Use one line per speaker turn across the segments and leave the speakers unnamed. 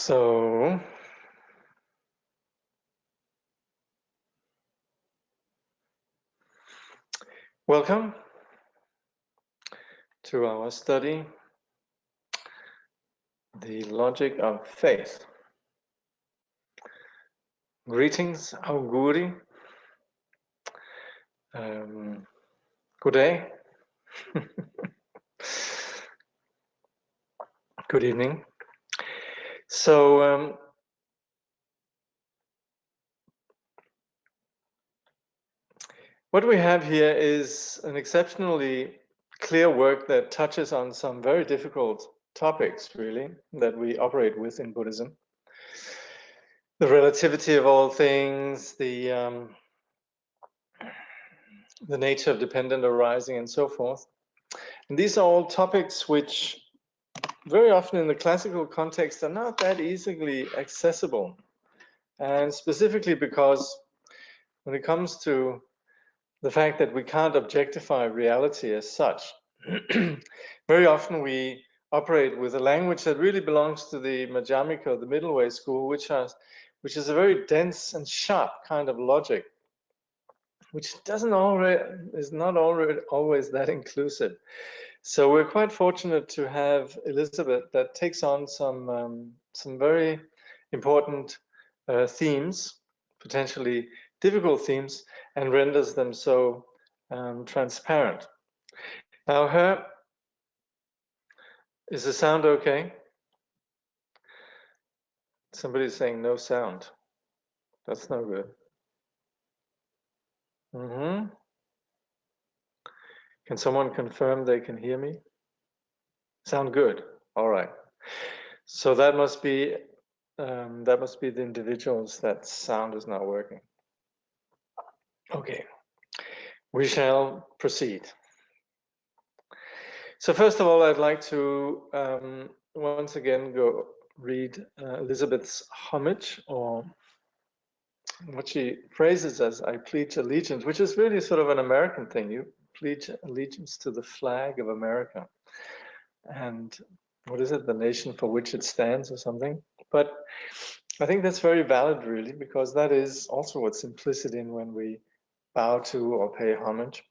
So, welcome to our study, The Logic of Faith. Greetings, auguri. Good day. Good evening. So, what we have here is an exceptionally clear work that touches on some very difficult topics, really, that we operate with in Buddhism. The relativity of all things, the nature of dependent arising, and so forth. And these are all topics which very often in the classical context are not that easily accessible. And specifically because when it comes to the fact that we can't objectify reality as such, very often we operate with a language that really belongs to the Madhyamika, the middle way school, which is a very dense and sharp kind of logic, which is not always that inclusive. So we're quite fortunate to have Elizabeth that takes on some very important themes, potentially difficult themes, and renders them so transparent. Now, is the sound okay? Somebody's saying no sound. That's no good. Can someone confirm they can hear me? Sound good. All right. So that must be the individuals that sound is not working. Okay, we shall proceed. So first of all, I'd like to once again go read Elizabeth's homage, or what she phrases as "I pledge allegiance," which is really sort of an American thing. You pledge allegiance to the flag of America, and what is it, the nation for which it stands or something. But I think that's very valid, really, because that is also what's implicit in when we bow to or pay homage.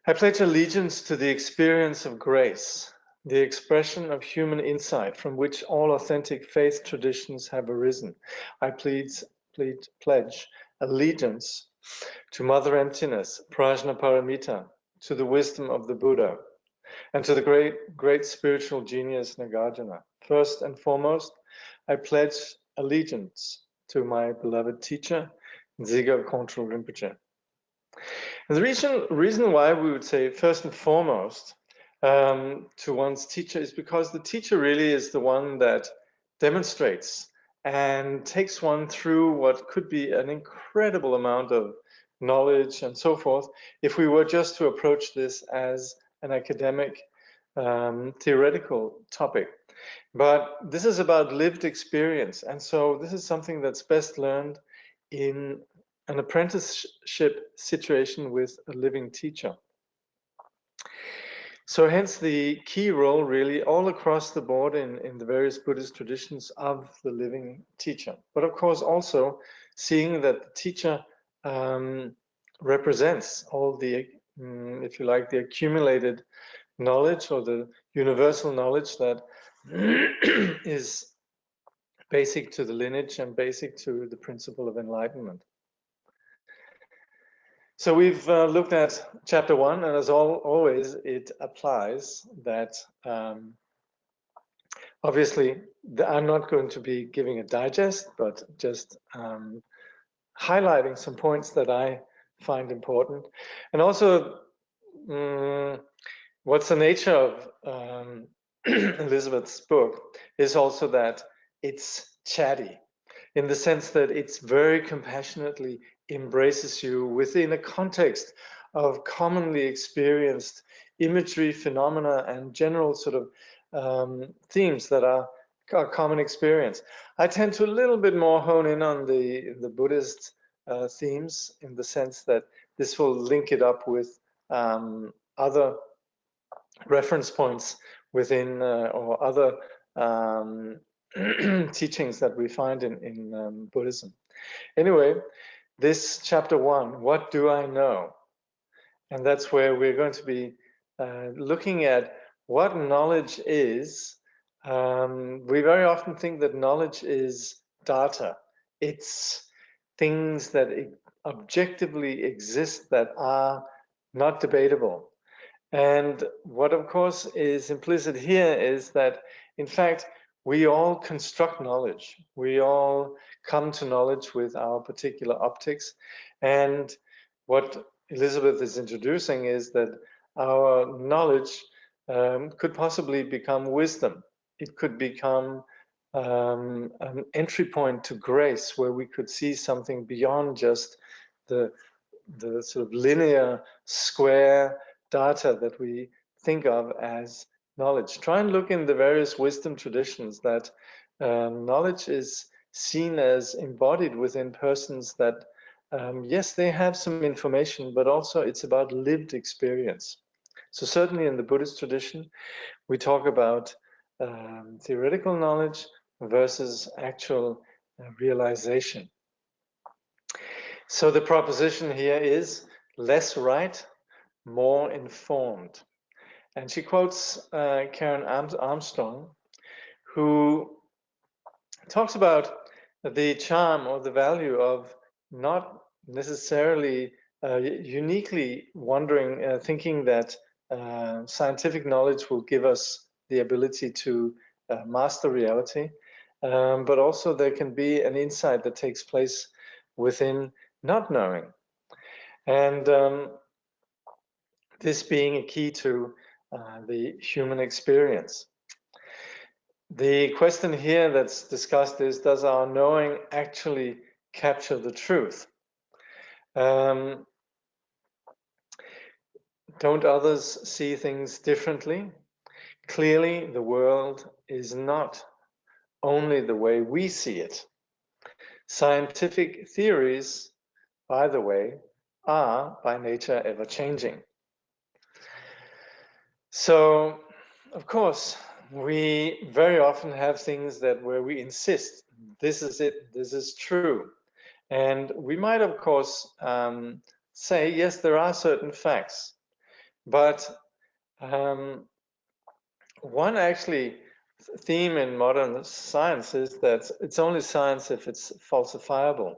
I pledge allegiance to the experience of grace, the expression of human insight from which all authentic faith traditions have arisen. I pledge allegiance to Mother Emptiness, Prajnaparamita, to the wisdom of the Buddha, and to the great spiritual genius Nagarjuna. First and foremost, I pledge allegiance to my beloved teacher, Dziga Kongtrul Rinpoche. And the reason why we would say first and foremost to one's teacher is because the teacher really is the one that demonstrates and takes one through what could be an incredible amount of knowledge and so forth if we were just to approach this as an academic theoretical topic. But this is about lived experience, and so this is something that's best learned in an apprenticeship situation with a living teacher. So hence the key role really all across the board in the various Buddhist traditions of the living teacher. But of course also seeing that the teacher represents all the, if you like, the accumulated knowledge or the universal knowledge that is basic to the lineage and basic to the principle of enlightenment. So we've looked at chapter 1, and as always, it applies that obviously I'm not going to be giving a digest, but just highlighting some points that I find important. And also, what's the nature of Elizabeth's book is also that it's chatty, in the sense that it's very compassionately embraces you within a context of commonly experienced imagery, phenomena, and general sort of themes that are common experience. I tend to a little bit more hone in on the Buddhist themes, in the sense that this will link it up with other reference points within or other teachings that we find in Buddhism. Anyway, this chapter 1, what do I know? And that's where we're going to be looking at what knowledge is. We very often think that knowledge is data. It's things that objectively exist that are not debatable. And what, of course, is implicit here is that, in fact, we all construct knowledge. We all come to knowledge with our particular optics. And what Elizabeth is introducing is that our knowledge could possibly become wisdom. It could become an entry point to grace, where we could see something beyond just the sort of linear, square data that we think of as knowledge. Try and look in the various wisdom traditions that knowledge is seen as embodied within persons that, yes, they have some information, but also it's about lived experience. So certainly in the Buddhist tradition, we talk about theoretical knowledge versus actual realization. So the proposition here is less right, more informed. And she quotes Karen Armstrong, who talks about the charm or the value of not necessarily uniquely wondering, thinking that scientific knowledge will give us the ability to master reality, but also there can be an insight that takes place within not knowing. And this being a key to the human experience. The question here that's discussed is, does our knowing actually capture the truth? Don't others see things differently? Clearly, the world is not only the way we see it. Scientific theories, by the way, are by nature ever changing. So, of course, we very often have things that where we insist, this is it, this is true. And we might, of course, say, yes, there are certain facts, but one actually theme in modern science is that it's only science if it's falsifiable.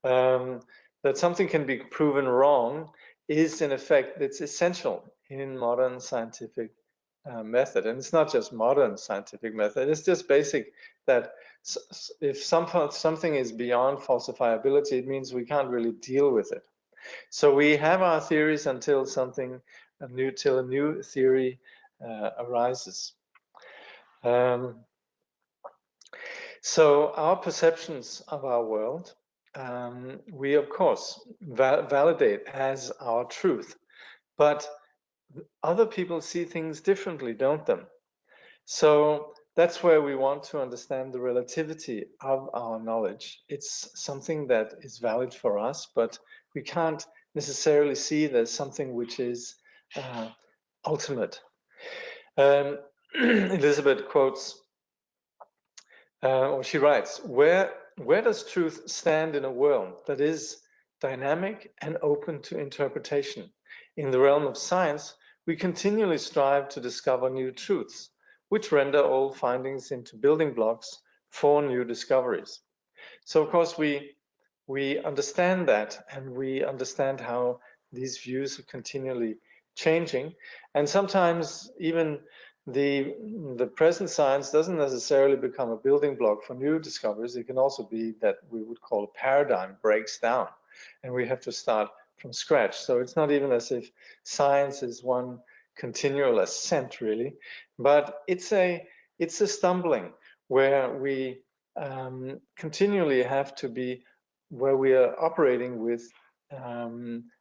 That something can be proven wrong is, in effect, it's essential in modern scientific method. And it's not just modern scientific method, it's just basic that if something is beyond falsifiability, it means we can't really deal with it. So we have our theories until a new theory arises. So our perceptions of our world, we of course validate as our truth, but other people see things differently, don't they? So that's where we want to understand the relativity of our knowledge. It's something that is valid for us, but we can't necessarily see there's something which is ultimate. Elizabeth quotes, or she writes, where does truth stand in a world that is dynamic and open to interpretation? In the realm of science, we continually strive to discover new truths, which render old findings into building blocks for new discoveries. So, of course, we understand that, and we understand how these views are continually changing, and sometimes even the present science doesn't necessarily become a building block for new discoveries. It can also be that we would call a paradigm breaks down, and we have to start from scratch. So it's not even as if science is one continual ascent, really, but it's a stumbling where we continually have to be, where we are operating with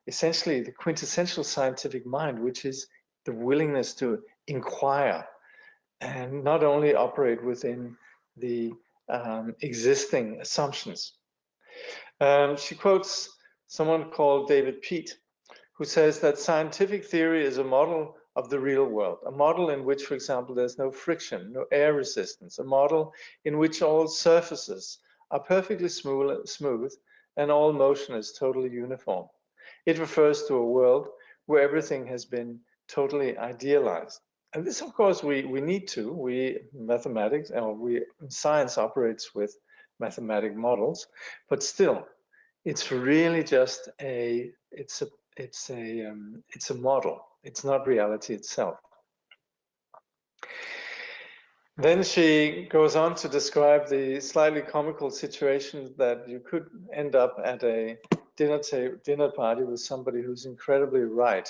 essentially the quintessential scientific mind, which is the willingness to inquire and not only operate within the existing assumptions. She quotes someone called David Peat, who says that scientific theory is a model of the real world, a model in which, for example, there's no friction, no air resistance, a model in which all surfaces are perfectly smooth and all motion is totally uniform. It refers to a world where everything has been totally idealized. And this, of course, we need to. Science operates with mathematic models, but still, it's really just it's a model. It's not reality itself. Then she goes on to describe the slightly comical situation that you could end up at a dinner party with somebody who's incredibly right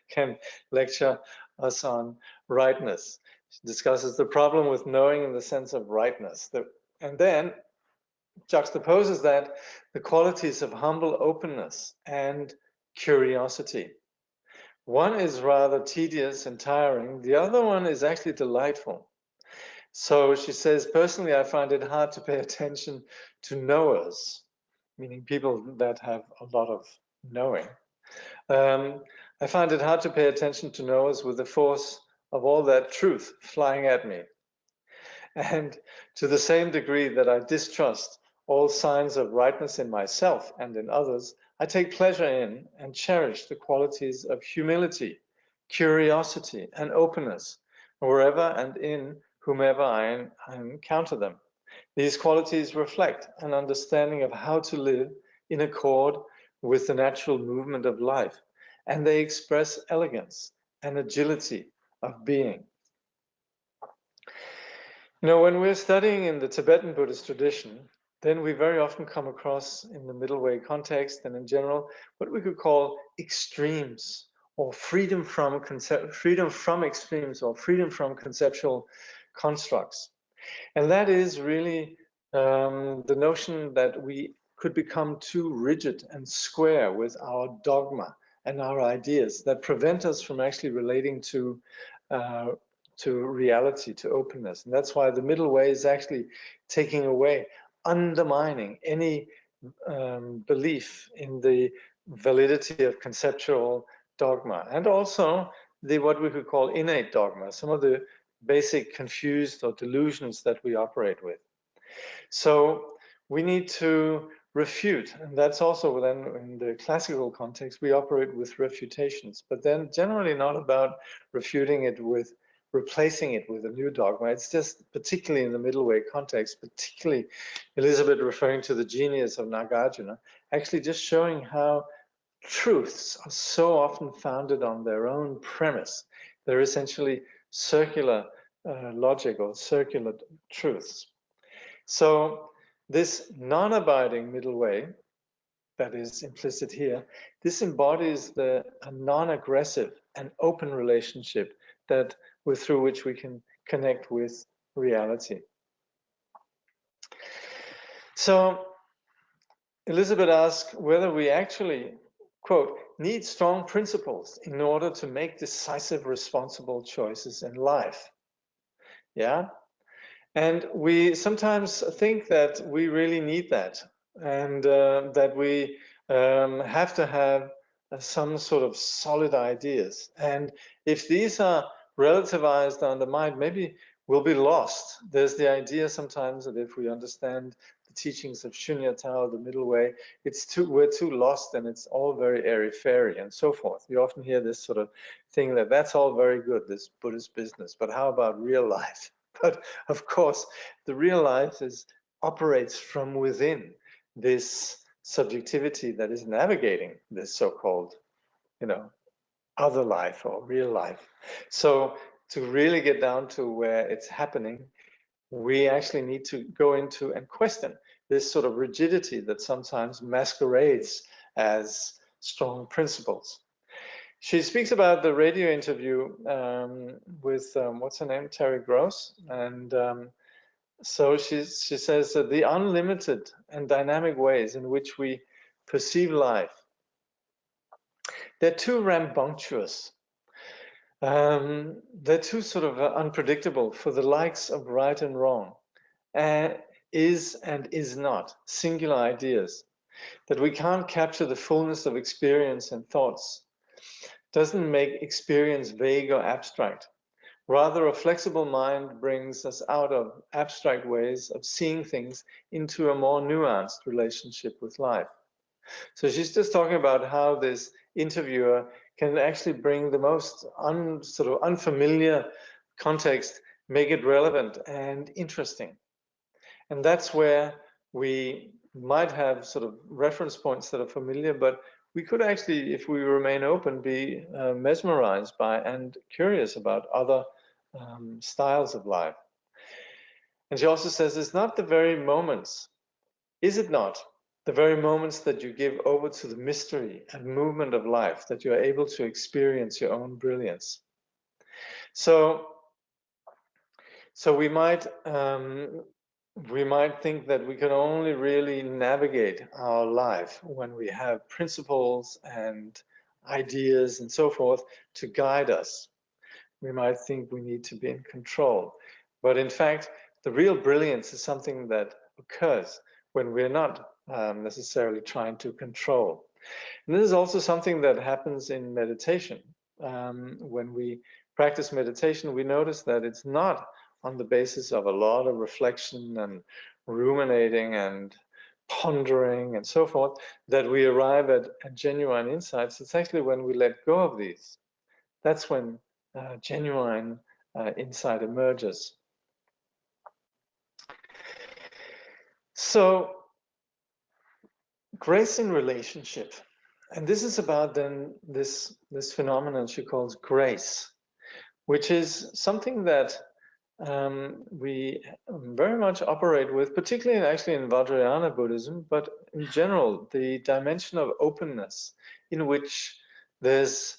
can lecture us on rightness. She discusses the problem with knowing in the sense of rightness, and then juxtaposes that the qualities of humble openness and curiosity. One is rather tedious and tiring. The other one is actually delightful. So she says, personally, I find it hard to pay attention to knowers, meaning people that have a lot of knowing. I find it hard to pay attention to knowers with the force of all that truth flying at me. And to the same degree that I distrust all signs of rightness in myself and in others, I take pleasure in and cherish the qualities of humility, curiosity, and openness, wherever and in whomever I encounter them. These qualities reflect an understanding of how to live in accord with the natural movement of life, and they express elegance and agility of being. You know, when we're studying in the Tibetan Buddhist tradition, then we very often come across in the middle way context and in general what we could call extremes, or freedom from extremes, or freedom from conceptual constructs. And that is really the notion that we could become too rigid and square with our dogma and our ideas that prevent us from actually relating to reality, to openness. And that's why the middle way is actually taking away, undermining any belief in the validity of conceptual dogma, and also what we could call innate dogma, some of the basic confused or delusions that we operate with. So we need to refute, and that's also then in the classical context, we operate with refutations, but then generally not about refuting it with replacing it with a new dogma. It's just, particularly in the middle way context, particularly Elizabeth referring to the genius of Nagarjuna, actually just showing how truths are so often founded on their own premise. They're essentially circular logic or circular truths. So this non-abiding middle way that is implicit here, this embodies a non-aggressive and open relationship through which we can connect with reality. So Elizabeth asks whether we actually, quote, need strong principles in order to make decisive, responsible choices in life. Yeah? And we sometimes think that we really need that, and that we have to have some sort of solid ideas. And if these are relativized, undermined, maybe we'll be lost. There's the idea sometimes that if we understand the teachings of Shunyata, the middle way, we're too lost and it's all very airy-fairy and so forth. You often hear this sort of thing that's all very good, this Buddhist business, but how about real life? But of course, the real life operates from within this subjectivity that is navigating this so-called, other life or real life. So to really get down to where it's happening, we actually need to go into and question this sort of rigidity that sometimes masquerades as strong principles. She speaks about the radio interview with, what's her name, Terry Gross. And so she says that the unlimited and dynamic ways in which we perceive life, they're too rambunctious. They're too sort of unpredictable for the likes of right and wrong, is and is not, singular ideas, that we can't capture the fullness of experience and thoughts. doesn't make experience vague or abstract. Rather, a flexible mind brings us out of abstract ways of seeing things into a more nuanced relationship with life. So she's just talking about how this interviewer can actually bring the most sort of unfamiliar context, make it relevant and interesting. And that's where we might have sort of reference points that are familiar, but we could actually, if we remain open, be mesmerized by and curious about other styles of life. And she also says it's not the very moments, is it not? The very moments that you give over to the mystery and movement of life, that you are able to experience your own brilliance. So we might think that we can only really navigate our life when we have principles and ideas and so forth to guide us. We might think we need to be in control. But in fact, the real brilliance is something that occurs when we're not necessarily trying to control. And this is also something that happens in meditation. When we practice meditation, we notice that it's not on the basis of a lot of reflection and ruminating and pondering and so forth that we arrive at genuine insights. It's actually when we let go of these. That's when genuine insight emerges. So, grace in relationship. And this is about then this phenomenon she calls grace, which is something that we very much operate with, particularly actually in Vajrayana Buddhism, but in general, the dimension of openness in which there's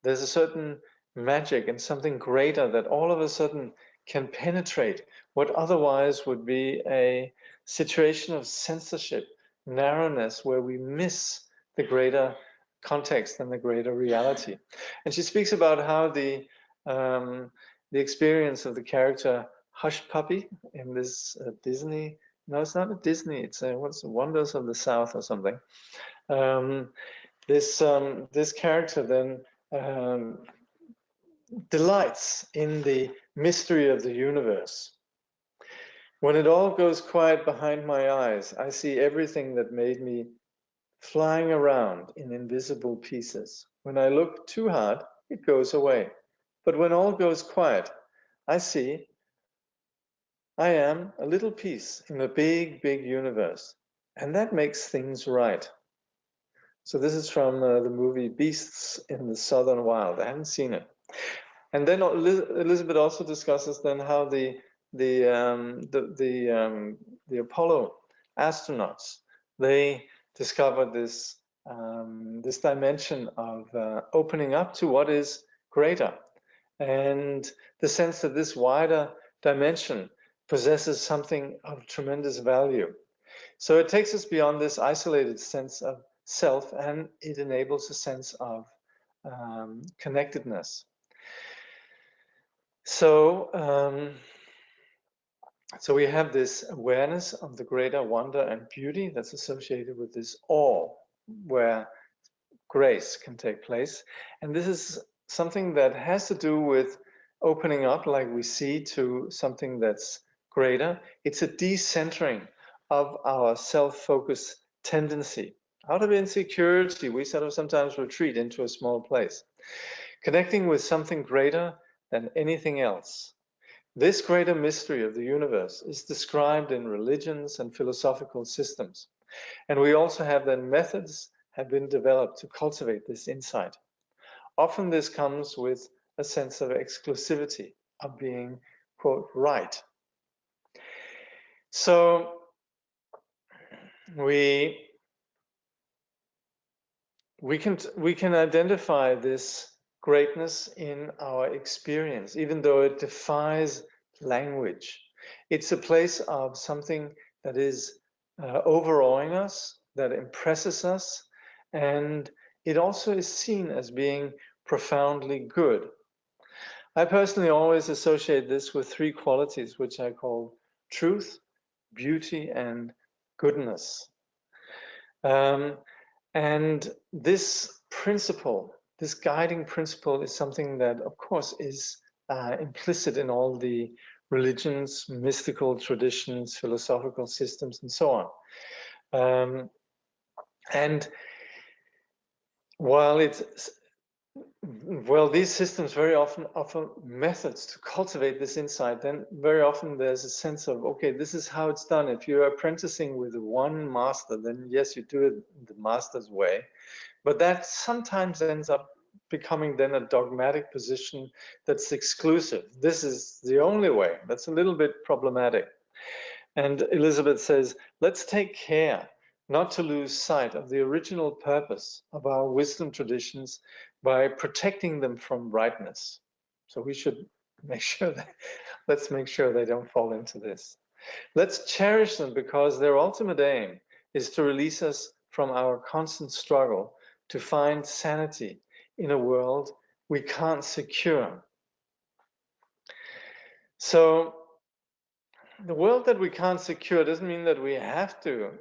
a certain magic and something greater that all of a sudden can penetrate what otherwise would be a situation of censorship, narrowness, where we miss the greater context and the greater reality. And she speaks about how the experience of the character Hush Puppy in this Disney, no, it's not a Disney, it's what's the Wonders of the South or something. This character then delights in the mystery of the universe. When it all goes quiet behind my eyes, I see everything that made me flying around in invisible pieces. When I look too hard, it goes away. But when all goes quiet, I see I am a little piece in a big, big universe. And that makes things right. So this is from the movie Beasts in the Southern Wild. I haven't seen it. And then Elizabeth also discusses then how the Apollo astronauts, they discovered this this dimension of opening up to what is greater, and the sense that this wider dimension possesses something of tremendous value. So it takes us beyond this isolated sense of self, and it enables a sense of connectedness. So we have this awareness of the greater wonder and beauty that's associated with this awe, where grace can take place. And this is something that has to do with opening up, like we see, to something that's greater. It's a decentering of our self-focused tendency. Out of insecurity, we sort of sometimes retreat into a small place, connecting with something greater than anything else. This greater mystery of the universe is described in religions and philosophical systems. And we also have then methods have been developed to cultivate this insight. Often this comes with a sense of exclusivity, of being, quote, right. So we can identify this greatness in our experience, even though it defies language. It's a place of something that is overawing us, that impresses us, and it also is seen as being profoundly good. I personally always associate this with three qualities, which I call truth, beauty, and goodness. And this principle this guiding principle is something that, of course, is implicit in all the religions, mystical traditions, philosophical systems, and so on. And while these systems very often offer methods to cultivate this insight, then very often there's a sense of, okay, this is how it's done. If you're apprenticing with one master, then yes, you do it the master's way. But that sometimes ends up becoming then a dogmatic position that's exclusive. This is the only way. That's a little bit problematic. And Elizabeth says, let's take care not to lose sight of the original purpose of our wisdom traditions by protecting them from rightness. So we should make sure that, let's make sure they don't fall into this. Let's cherish them because their ultimate aim is to release us from our constant struggle to find sanity in a world we can't secure. So the world that we can't secure doesn't mean that we have to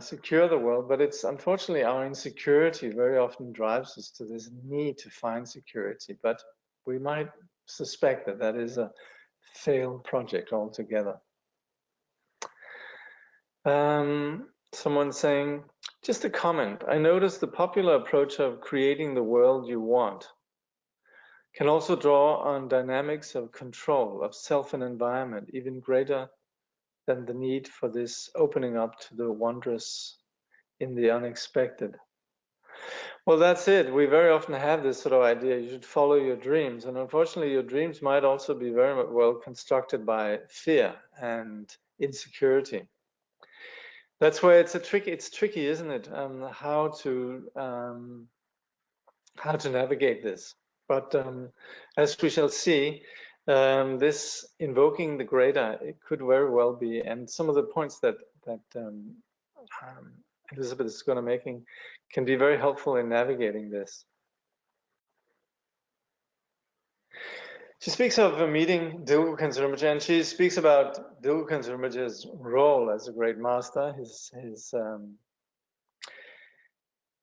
secure the world, but it's unfortunately our insecurity very often drives us to this need to find security. But we might suspect that that is a failed project altogether. Someone saying, just a comment. I noticed the popular approach of creating the world you want can also draw on dynamics of control of self and environment, even greater than the need for this opening up to the wondrous in the unexpected. Well, that's it. We very often have this sort of idea, you should follow your dreams. And unfortunately, your dreams might also be very well constructed by fear and insecurity. That's where it's tricky, isn't it? How to navigate this. But as we shall see, this invoking the greater, it could very well be, and some of the points that Elizabeth is going to making can be very helpful in navigating this. She speaks of a meeting Dilgo Khyentse Rinpoche, and she speaks about Dilgo Khyentse Rinpoche's role as a great master,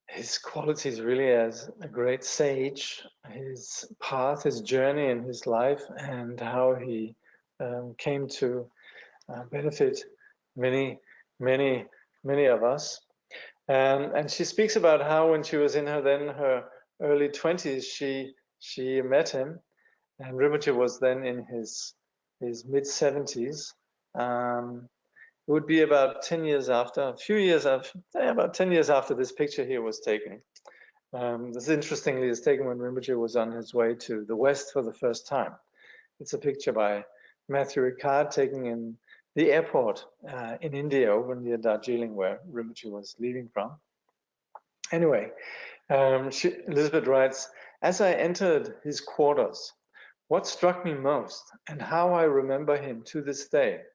his qualities really as a great sage, his path, his journey in his life, and how he came to benefit many of us. And she speaks about how when she was in her early 20s, she met him, and Rinpoche was then in his mid 70s. It would be about 10 years after, about 10 years after this picture here was taken. This interestingly is taken when Rinpoche was on his way to the West for the first time. It's a picture by Matthew Ricard taken in the airport in India over near Darjeeling, where Rinpoche was leaving from. Anyway, Elizabeth writes, as I entered his quarters, what struck me most and how I remember him to this day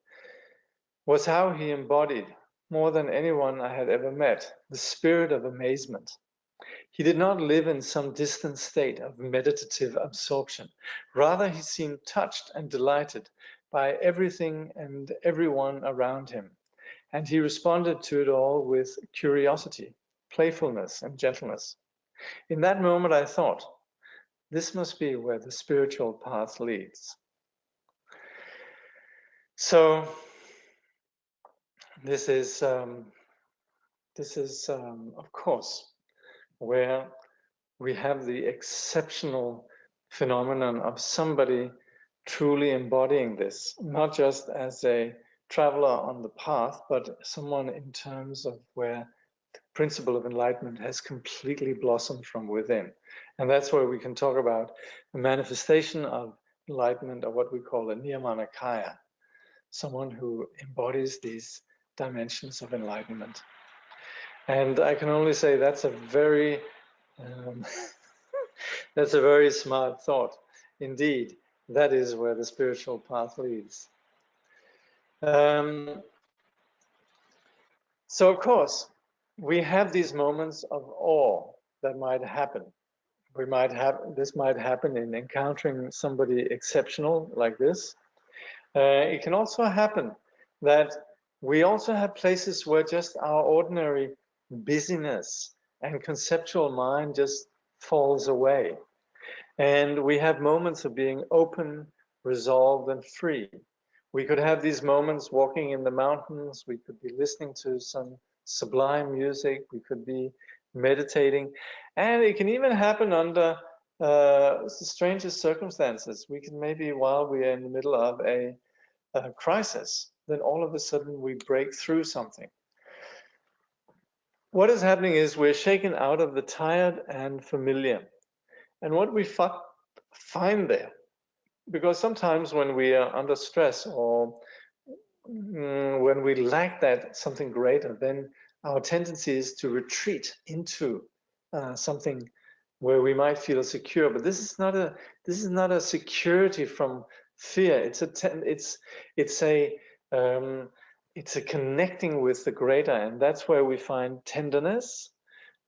was how he embodied, more than anyone I had ever met, the spirit of amazement. He did not live in some distant state of meditative absorption. Rather, he seemed touched and delighted by everything and everyone around him, and he responded to it all with curiosity, playfulness, and gentleness. In that moment, I thought, this must be where the spiritual path leads. So, this is of course, where we have the exceptional phenomenon of somebody truly embodying this, not just as a traveler on the path, but someone in terms of where the principle of enlightenment has completely blossomed from within. And that's where we can talk about the manifestation of enlightenment, or what we call a Niyamanakaya, someone who embodies these dimensions of enlightenment. And I can only say that's a very that's a very smart thought. Indeed, that is where the spiritual path leads. So of course, we have these moments of awe that might happen. This might happen in encountering somebody exceptional like this. It can also happen that we also have places where just our ordinary busyness and conceptual mind just falls away. And we have moments of being open, resolved, and free. We could have these moments walking in the mountains. We could be listening to some sublime music. We could be meditating. And it can even happen under the strangest circumstances. We can maybe, while we are in the middle of a crisis, then all of a sudden we break through something. What is happening is we're shaken out of the tired and familiar. And what we find there, because sometimes when we are under stress or when we lack that something greater, then our tendency is to retreat into something where we might feel secure. But this is not a security from fear. It's a connecting with the greater, and that's where we find tenderness,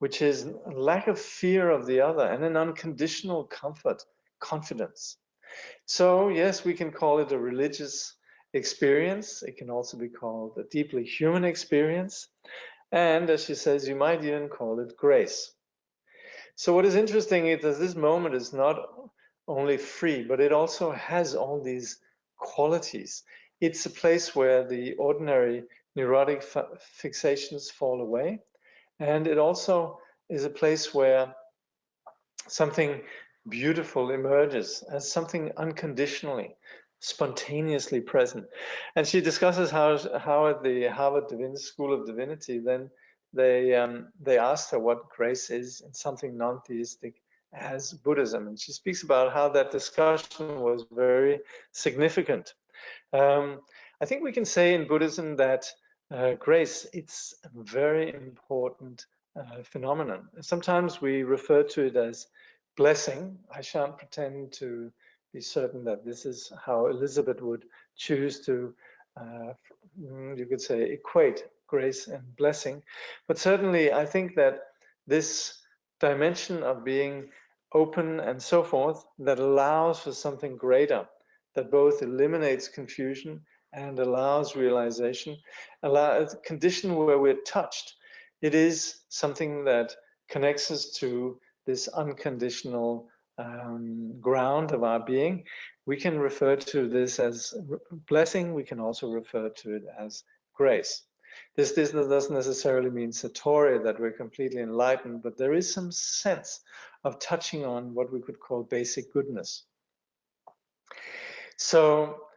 which is a lack of fear of the other, and an unconditional comfort, confidence. So yes, we can call it a religious experience. It can also be called a deeply human experience. And as she says, you might even call it grace. So what is interesting is that this moment is not only free, but it also has all these qualities. It's a place where the ordinary neurotic fixations fall away. And it also is a place where something beautiful emerges as something unconditionally, spontaneously present. And she discusses how at the Harvard School of Divinity, then they asked her what grace is in something non-theistic as Buddhism. And she speaks about how that discussion was very significant. I think we can say in Buddhism that grace, it's a very important phenomenon. Sometimes we refer to it as blessing. I shan't pretend to be certain that this is how Elizabeth would choose to, you could say, equate grace and blessing. But certainly I think that this dimension of being open and so forth, that allows for something greater, that both eliminates confusion and allows realization, a condition where we're touched. It is something that connects us to this unconditional ground of our being. We can refer to this as blessing. We can also refer to it as grace. This doesn't necessarily mean satori, that we're completely enlightened, but there is some sense of touching on what we could call basic goodness. So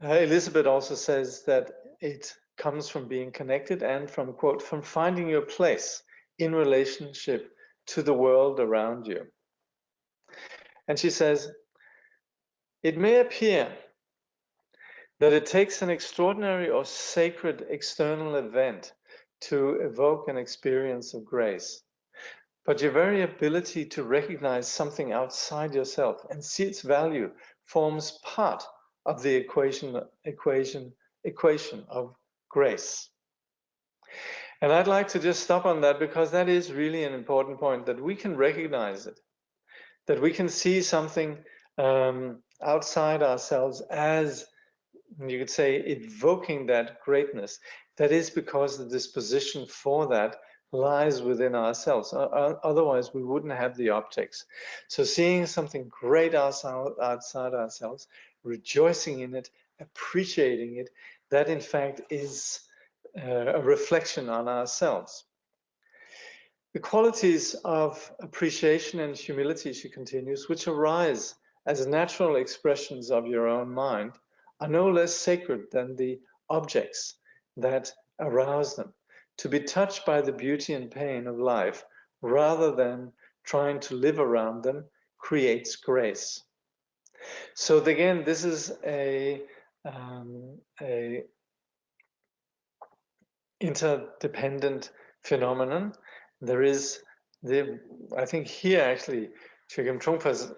Elizabeth also says that it comes from being connected and from, quote, from finding your place in relationship to the world around you. And she says, it may appear that it takes an extraordinary or sacred external event to evoke an experience of grace. But your very ability to recognize something outside yourself and see its value forms part of the equation of grace. And I'd like to just stop on that, because that is really an important point, that we can recognize it, that we can see something outside ourselves as, you could say, evoking that greatness. That is because the disposition for that lies within ourselves. Otherwise, we wouldn't have the objects. So seeing something great outside ourselves, rejoicing in it, appreciating it, that in fact is a reflection on ourselves. The qualities of appreciation and humility, she continues, which arise as natural expressions of your own mind, are no less sacred than the objects that arouse them. To be touched by the beauty and pain of life, rather than trying to live around them, creates grace. So again, this is a interdependent phenomenon. There is I think here actually, Chogyam Trungpa's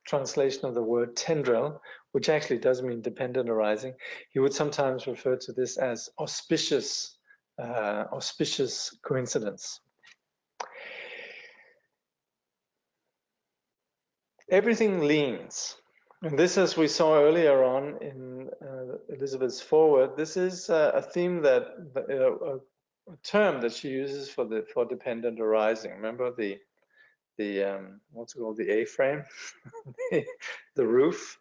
translation of the word tendril, which actually does mean dependent arising, he would sometimes refer to this as auspicious coincidence. Everything leans. And this, as we saw earlier on in Elizabeth's foreword, this is a theme that, a term that she uses for dependent arising. Remember the what's it called, the A-frame, the roof,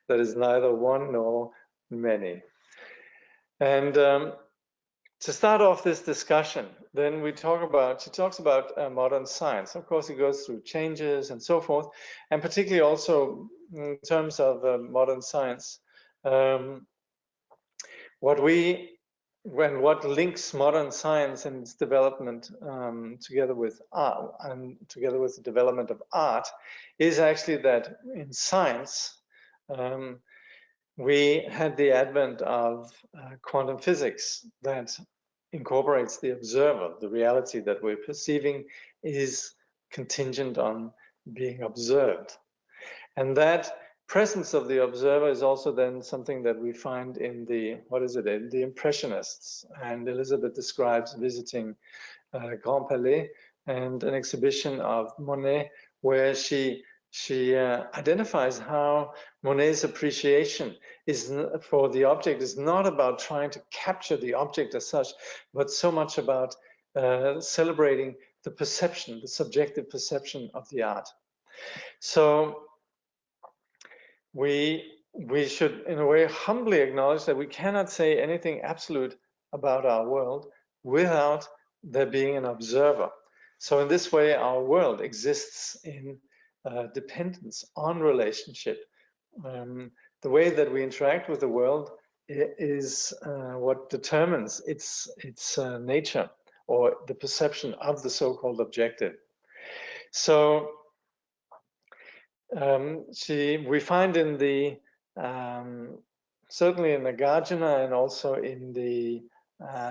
that is neither one nor many. And to start off this discussion, then she talks about modern science. Of course, it goes through changes and so forth, and particularly also in terms of modern science, what links modern science and its development together with art and together with the development of art is actually that in science, we had the advent of quantum physics that incorporates the observer. The reality that we're perceiving is contingent on being observed. And that presence of the observer is also then something that we find in the Impressionists. And Elizabeth describes visiting Grand Palais and an exhibition of Monet where she identifies how Monet's appreciation for the object is not about trying to capture the object as such, but so much about celebrating the perception, the subjective perception of the art. So we should, in a way, humbly acknowledge that we cannot say anything absolute about our world without there being an observer. So in this way, our world exists in dependence on relationship. The way that we interact with the world is what determines its nature, or the perception of the so-called objective. So we find in the certainly in Nagarjuna and also in the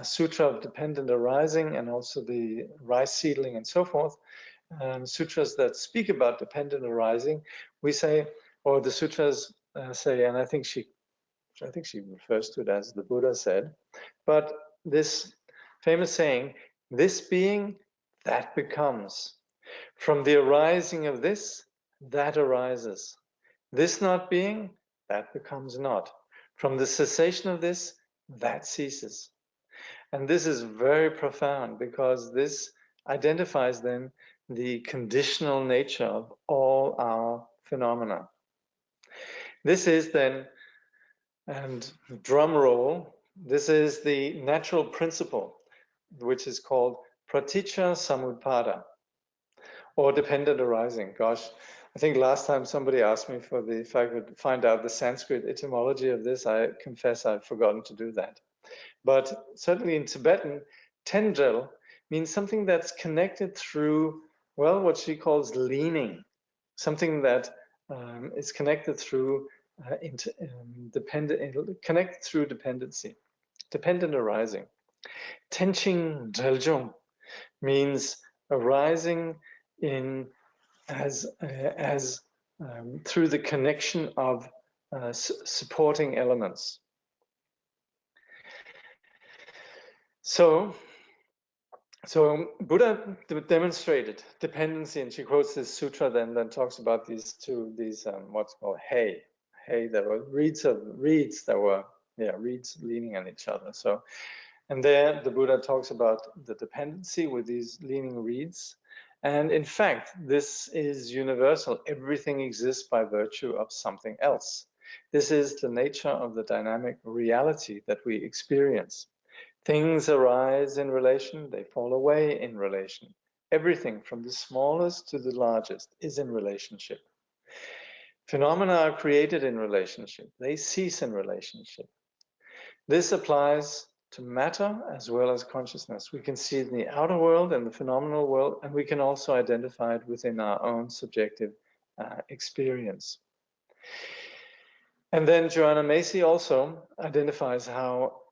Sutra of Dependent Arising and also the rice seedling and so forth, sutras that speak about dependent arising, we say, or the sutras say, and I think she refers to it as the Buddha said, but this famous saying, this being, that becomes. From the arising of this, that arises. This not being, that becomes not. From the cessation of this, that ceases. And this is very profound because this identifies then the conditional nature of all our phenomena. This is then, and drum roll, this is the natural principle, which is called praticca samutpada, or dependent arising. Gosh, I think last time somebody asked me if I could find out the Sanskrit etymology of this. I confess I've forgotten to do that. But certainly in Tibetan, tendril means something that's connected through, well, what she calls leaning, something that is connected through connected through dependency, dependent arising. Tenching Dreljung means arising through the connection of supporting elements. So Buddha demonstrated dependency, and she quotes this sutra then talks about these what's called hay that were reeds leaning on each other. So, and there the Buddha talks about the dependency with these leaning reeds. And in fact, this is universal. Everything exists by virtue of something else. This is the nature of the dynamic reality that we experience. Things arise in relation, they fall away in relation. Everything from the smallest to the largest is in relationship. Phenomena are created in relationship. They cease in relationship. This applies to matter as well as consciousness. We can see it in the outer world and the phenomenal world, and we can also identify it within our own subjective experience. And then Joanna Macy also identifies how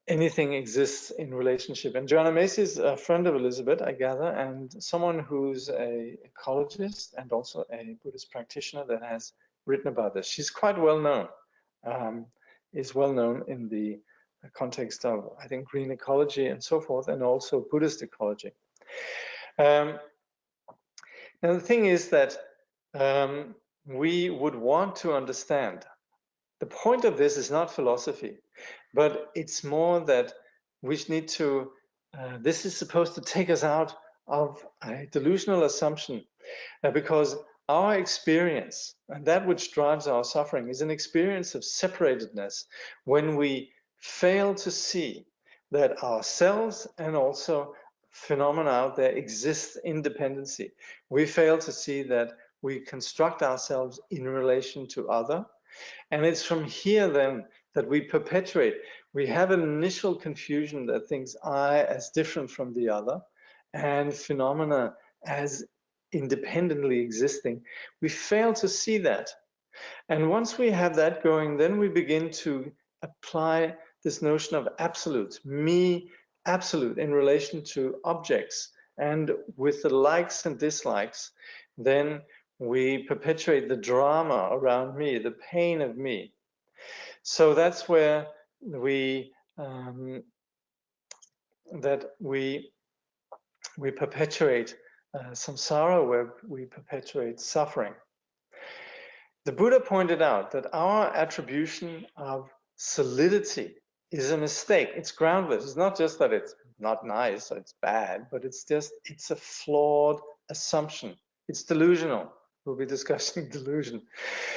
anything exists in relationship. And Joanna Macy is a friend of Elizabeth, I gather, and someone who's an ecologist and also a Buddhist practitioner that has written about this. She's quite well known, is well known in the context of, I think, green ecology and so forth, and also Buddhist ecology. Now the thing is that we would want to understand. The point of this is not philosophy, but it's more that we need to, this is supposed to take us out of a delusional assumption because our experience, and that which drives our suffering, is an experience of separatedness when we fail to see that ourselves and also phenomena out there exist independently. We fail to see that we construct ourselves in relation to other. And it's from here then that we perpetuate. We have an initial confusion that thinks I as different from the other and phenomena as independently existing. We fail to see that. And once we have that going, then we begin to apply this notion of absolute, me absolute in relation to objects. And with the likes and dislikes, then we perpetuate the drama around me, the pain of me. So that's where we perpetuate samsara, where we perpetuate suffering. The Buddha pointed out that our attribution of solidity is a mistake. It's groundless. It's not just that it's not nice or it's bad, but it's a flawed assumption. It's delusional. We'll be discussing delusion.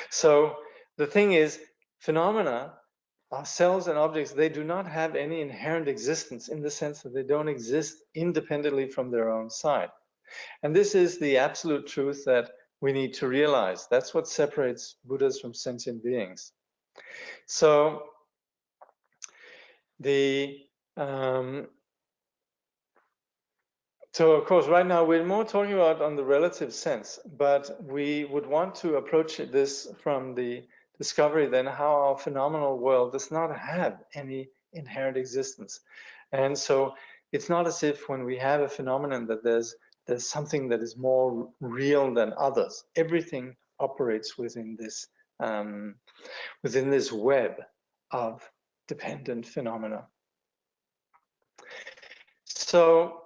So the thing is, phenomena, ourselves and objects, they do not have any inherent existence in the sense that they don't exist independently from their own side. And this is the absolute truth that we need to realize. That's what separates Buddhas from sentient beings. So so of course, right now we're more talking about on the relative sense, but we would want to approach this from the discovery then how our phenomenal world does not have any inherent existence. And so it's not as if when we have a phenomenon that there's something that is more real than others. Everything operates within this web of dependent phenomena. So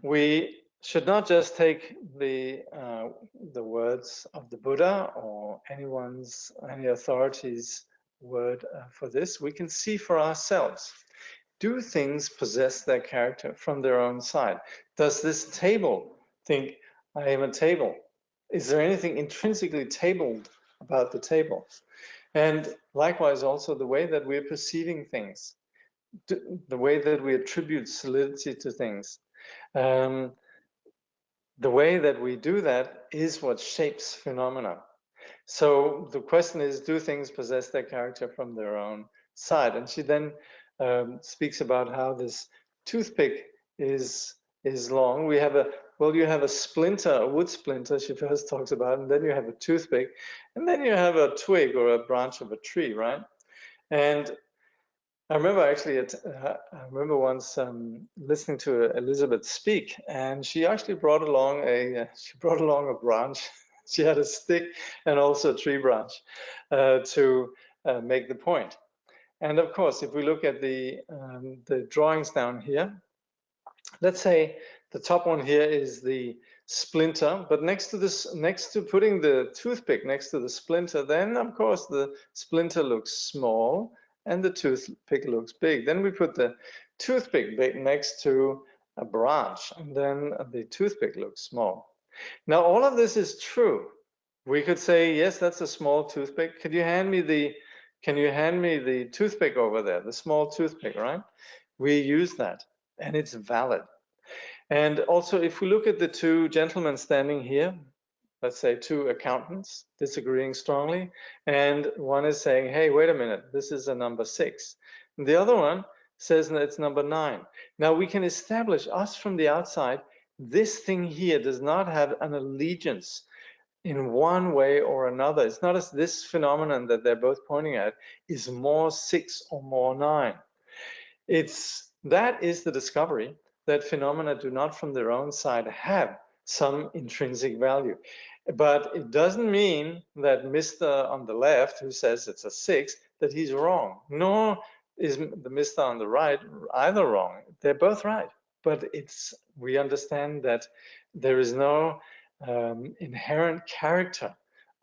we should not just take the words of the Buddha or any authority's word for this. We can see for ourselves. Do things possess their character from their own side? Does this table think I am a table? Is there anything intrinsically tabled about the table? And likewise, also the way that we're perceiving things, the way that we attribute solidity to things, the way that we do that is what shapes phenomena. So the question is, do things possess their character from their own side? And she then speaks about how this toothpick is long. You have a splinter, a wood splinter, she first talks about, and then you have a toothpick, and then you have a twig or a branch of a tree, right? And I remember actually, I remember once listening to Elizabeth speak, and she actually brought along a branch. She had a stick and also a tree branch to make the point. And of course, if we look at the drawings down here, let's say the top one here is the splinter, but next to putting the toothpick next to the splinter, then of course the splinter looks small and the toothpick looks big. Then we put the toothpick next to a branch, and then the toothpick looks small. Now all of this is true. We could say, yes, that's a small toothpick. Can you hand me the toothpick over there, the small toothpick, right? We use that, and it's valid. And also, if we look at the two gentlemen standing here, let's say two accountants disagreeing strongly, and one is saying, hey, wait a minute, this is a number 6. And the other one says that it's number 9. Now we can establish us from the outside, this thing here does not have an allegiance in one way or another. It's not as this phenomenon that they're both pointing at is more 6 or more 9. That is the discovery that phenomena do not from their own side have some intrinsic value. But it doesn't mean that Mr. on the left, who says it's a 6, that he's wrong. Nor is the Mr. on the right either wrong. They're both right. But we understand that there is no inherent character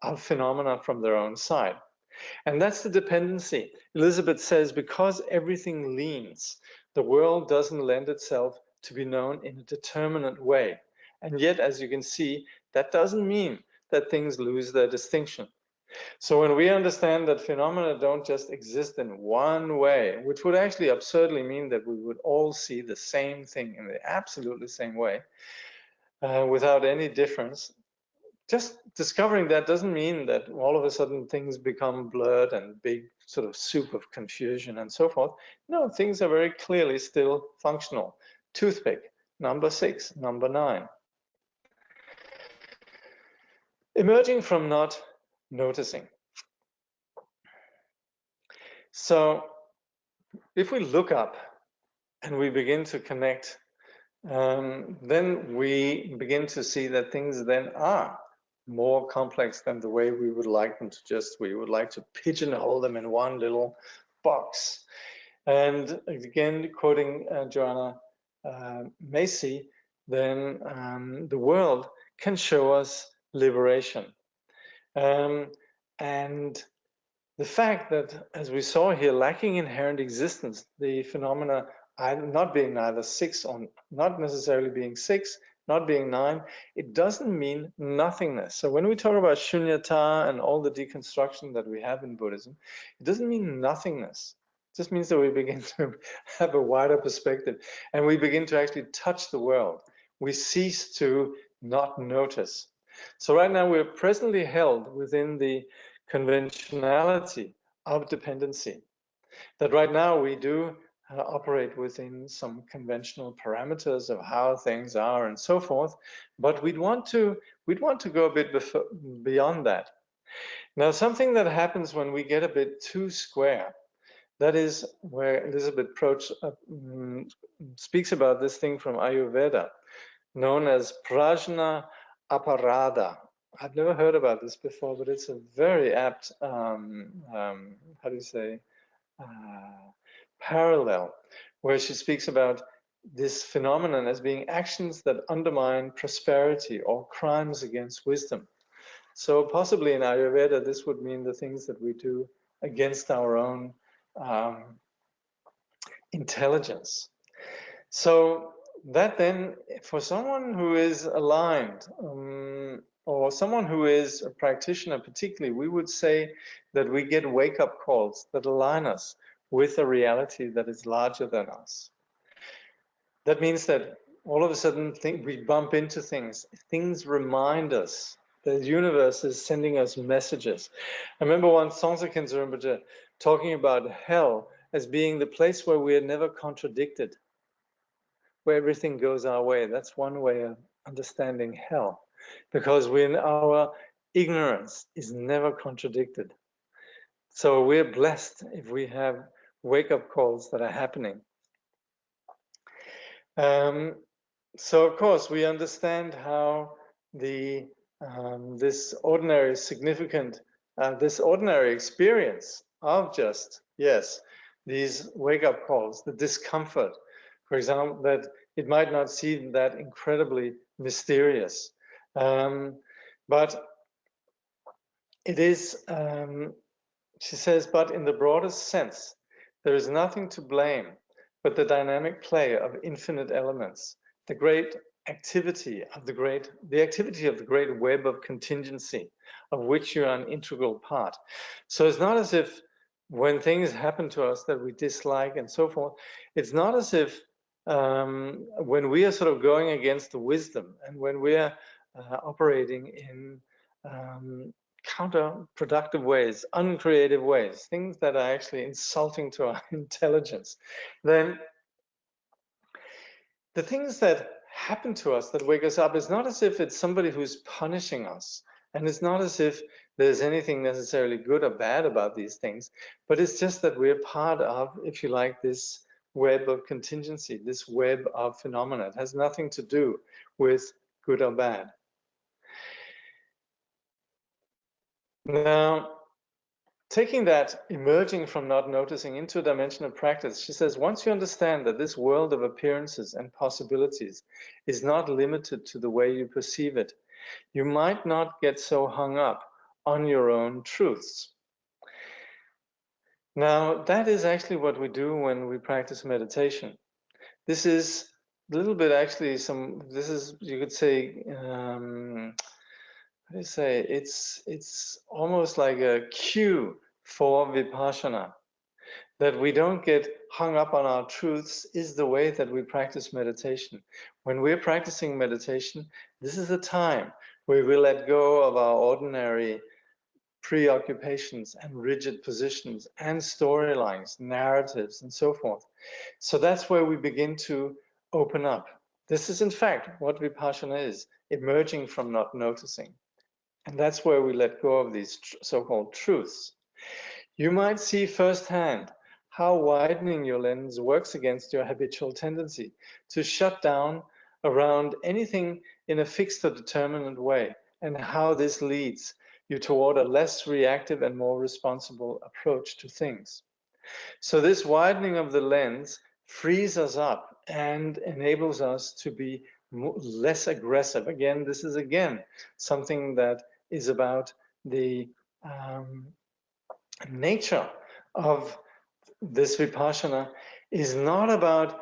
of phenomena from their own side. And that's the dependency. Elizabeth says, because everything leans, the world doesn't lend itself to be known in a determinate way. And yet, as you can see, That doesn't mean that things lose their distinction. So when we understand that phenomena don't just exist in one way, which would actually absurdly mean that we would all see the same thing in the absolutely same way, without any difference, just discovering that doesn't mean that all of a sudden things become blurred and big sort of soup of confusion and so forth. No, things are very clearly still functional. Toothpick, number 6, number 9. Emerging from not noticing. So if we look up and we begin to connect, then we begin to see that things then are more complex than the way we would like them to just, we would like to pigeonhole them in one little box. And again, quoting Joanna Macy, then the world can show us liberation. And the fact that, as we saw here, lacking inherent existence, the phenomena not being neither 6 or not necessarily being 6, not being 9, it doesn't mean nothingness. So when we talk about shunyata and all the deconstruction that we have in Buddhism, it doesn't mean nothingness. It just means that we begin to have a wider perspective and we begin to actually touch the world. We cease to not notice. So right now we're presently held within the conventionality of dependency. That right now we do operate within some conventional parameters of how things are and so forth, but we'd want to go a bit beyond that. Now, something that happens when we get a bit too square, that is where Elizabeth Proch speaks about this thing from Ayurveda, known as prajna aparada. I've never heard about this before, but it's a very apt, how do you say, parallel, where she speaks about this phenomenon as being actions that undermine prosperity or crimes against wisdom. So possibly in Ayurveda, this would mean the things that we do against our own intelligence. So that then, for someone who is aligned, or someone who is a practitioner particularly, we would say that we get wake-up calls that align us with a reality that is larger than us. That means that all of a sudden we bump into things. Things remind us. The universe is sending us messages. I remember once Songtse Khyentse Rinpoche talking about hell as being the place where we are never contradicted, where everything goes our way. That's one way of understanding hell, because our ignorance is never contradicted. So we're blessed if we have wake-up calls that are happening. So of course we understand how this ordinary significant, this ordinary experience of just, yes, these wake-up calls, the discomfort, for example, that it might not seem that incredibly mysterious, but it is, she says, but in the broadest sense, there is nothing to blame but the dynamic play of infinite elements, the great activity of the great web of contingency, of which you are an integral part. So it's not as if when things happen to us that we dislike and so forth, it's not as if when we are sort of going against the wisdom and when we are operating in counterproductive ways, uncreative ways, things that are actually insulting to our intelligence, then the things that happen to us that wake us up is not as if it's somebody who's punishing us, and it's not as if there's anything necessarily good or bad about these things, but it's just that we're part of, if you like, this web of contingency, this web of phenomena. It has nothing to do with good or bad. Now, taking that emerging from not noticing into a dimension of practice, she says, once you understand that this world of appearances and possibilities is not limited to the way you perceive it, you might not get so hung up on your own truths. Now, that is actually what we do when we practice meditation. This is a little bit actually this is, you could say, how do you say, it's almost like a cue for vipassana, that we don't get hung up on our truths is the way that we practice meditation. When we're practicing meditation, this is the time where we let go of our ordinary preoccupations and rigid positions and storylines, narratives, and so forth. So that's where we begin to open up. This is in fact what vipassana is, emerging from not noticing. And that's where we let go of these so-called truths. You might see firsthand how widening your lens works against your habitual tendency to shut down around anything in a fixed or determinate way, and how this leads you toward a less reactive and more responsible approach to things. So this widening of the lens frees us up and enables us to be less aggressive. Again, this is something that is about the nature of this vipassana, is not about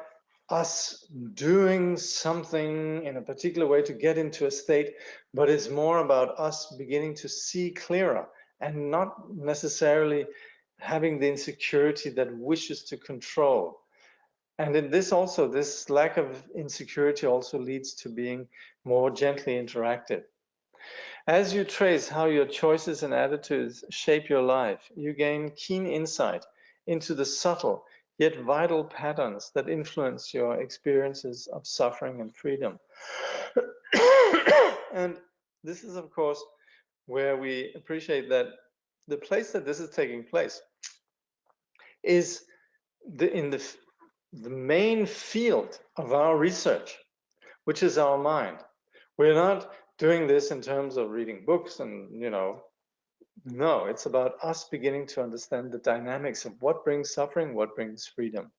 us doing something in a particular way to get into a state, but it's more about us beginning to see clearer and not necessarily having the insecurity that wishes to control. And in this also, this lack of insecurity also leads to being more gently interactive. As you trace how your choices and attitudes shape your life, you gain keen insight into the subtle yet vital patterns that influence your experiences of suffering and freedom. And this is, of course, where we appreciate that the place that this is taking place is in the main field of our research, which is our mind. We're not doing this in terms of reading books and, no, it's about us beginning to understand the dynamics of what brings suffering, what brings freedom.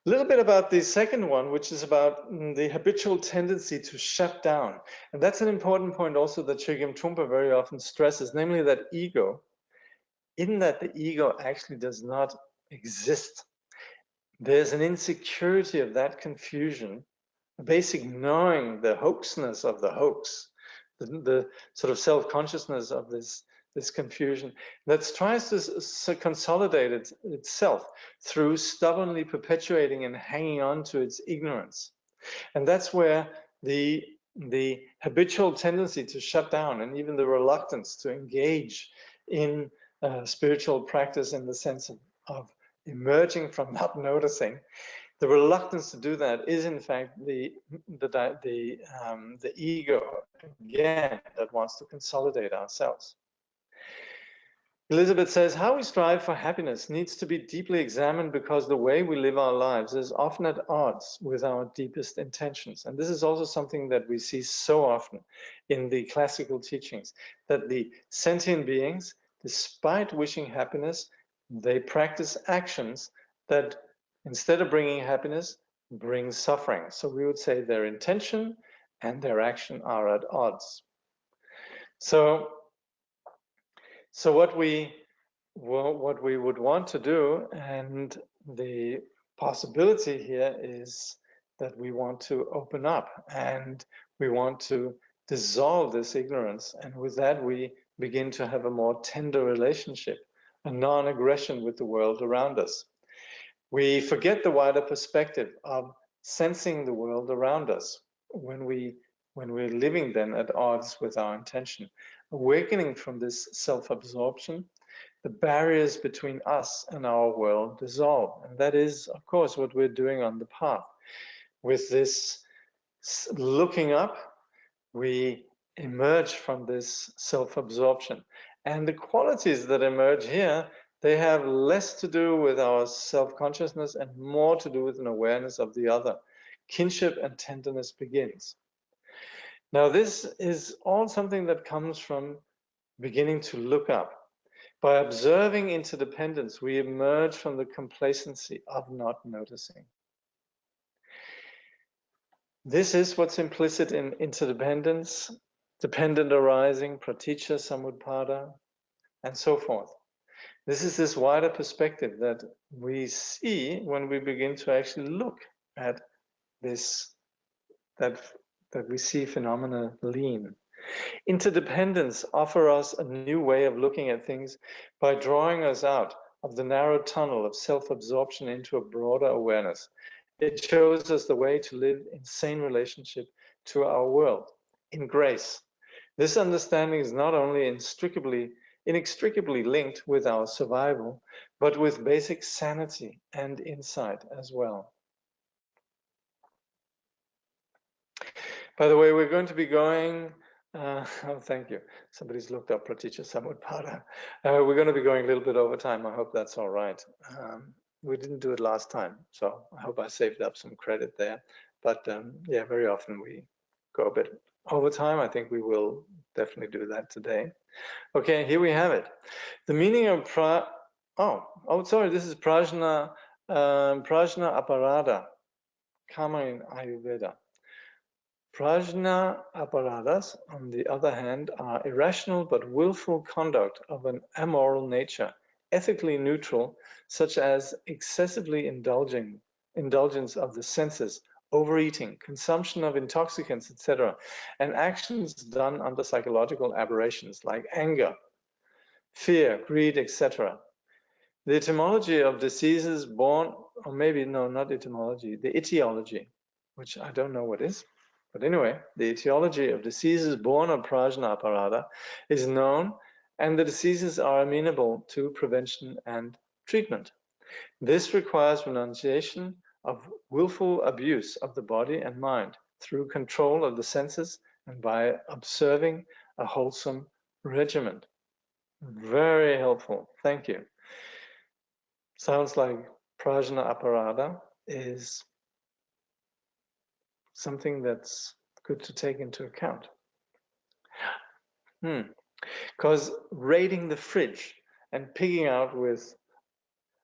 A little bit about the second one, which is about the habitual tendency to shut down. And that's an important point also that Chogyam Trungpa very often stresses, namely that ego, in that the ego actually does not exist. There's an insecurity of that confusion, a basic knowing the hoaxness of the hoax, the sort of self-consciousness of this confusion that tries to consolidate itself through stubbornly perpetuating and hanging on to its ignorance. And that's where the habitual tendency to shut down and even the reluctance to engage in spiritual practice in the sense of emerging from not noticing, the reluctance to do that is in fact the ego, again, that wants to consolidate ourselves. Elizabeth says, how we strive for happiness needs to be deeply examined because the way we live our lives is often at odds with our deepest intentions. And this is also something that we see so often in the classical teachings, that the sentient beings, despite wishing happiness, they practice actions that, instead of bringing happiness, bring suffering. So we would say their intention and their action are at odds. So what we would want to do, and the possibility here is that we want to open up and we want to dissolve this ignorance. And with that, we begin to have a more tender relationship, a non-aggression with the world around us. We forget the wider perspective of sensing the world around us when we're living then at odds with our intention. Awakening from this self-absorption, the barriers between us and our world dissolve. And that is, of course, what we're doing on the path. With this looking up, we emerge from this self-absorption. And the qualities that emerge here, they have less to do with our self-consciousness and more to do with an awareness of the other. Kinship and tenderness begins. Now, this is all something that comes from beginning to look up. By observing interdependence, we emerge from the complacency of not noticing. This is what's implicit in interdependence, dependent arising, praticca samutpada, and so forth. This is this wider perspective that we see when we begin to actually look at this, that we see phenomena lean. Interdependence offers us a new way of looking at things by drawing us out of the narrow tunnel of self-absorption into a broader awareness. It shows us the way to live in sane relationship to our world, in grace. This understanding is not only inextricably linked with our survival, but with basic sanity and insight as well. By the way, we're going to be going, oh, thank you. Somebody's looked up Praticca Samutpada. We're going to be going a little bit over time. I hope that's all right. We didn't do it last time, so I hope I saved up some credit there. But yeah, very often we go a bit over time. I think we will definitely do that today. Okay, here we have it. The meaning of sorry, this is prajna aparada, karma in Ayurveda. Prajna aparadas, on the other hand, are irrational but willful conduct of an amoral nature, ethically neutral, such as excessively indulgence of the senses, overeating, consumption of intoxicants, etc., and actions done under psychological aberrations like anger, fear, greed, etc. The etymology of diseases born, or maybe, no, not etymology, the etiology, which I don't know what is. But anyway, the etiology of diseases born of prajna aparada is known, and the diseases are amenable to prevention and treatment. This requires renunciation of willful abuse of the body and mind through control of the senses and by observing a wholesome regimen. Very helpful. Thank you. Sounds like prajna aparada is something that's good to take into account. Because raiding the fridge and pigging out with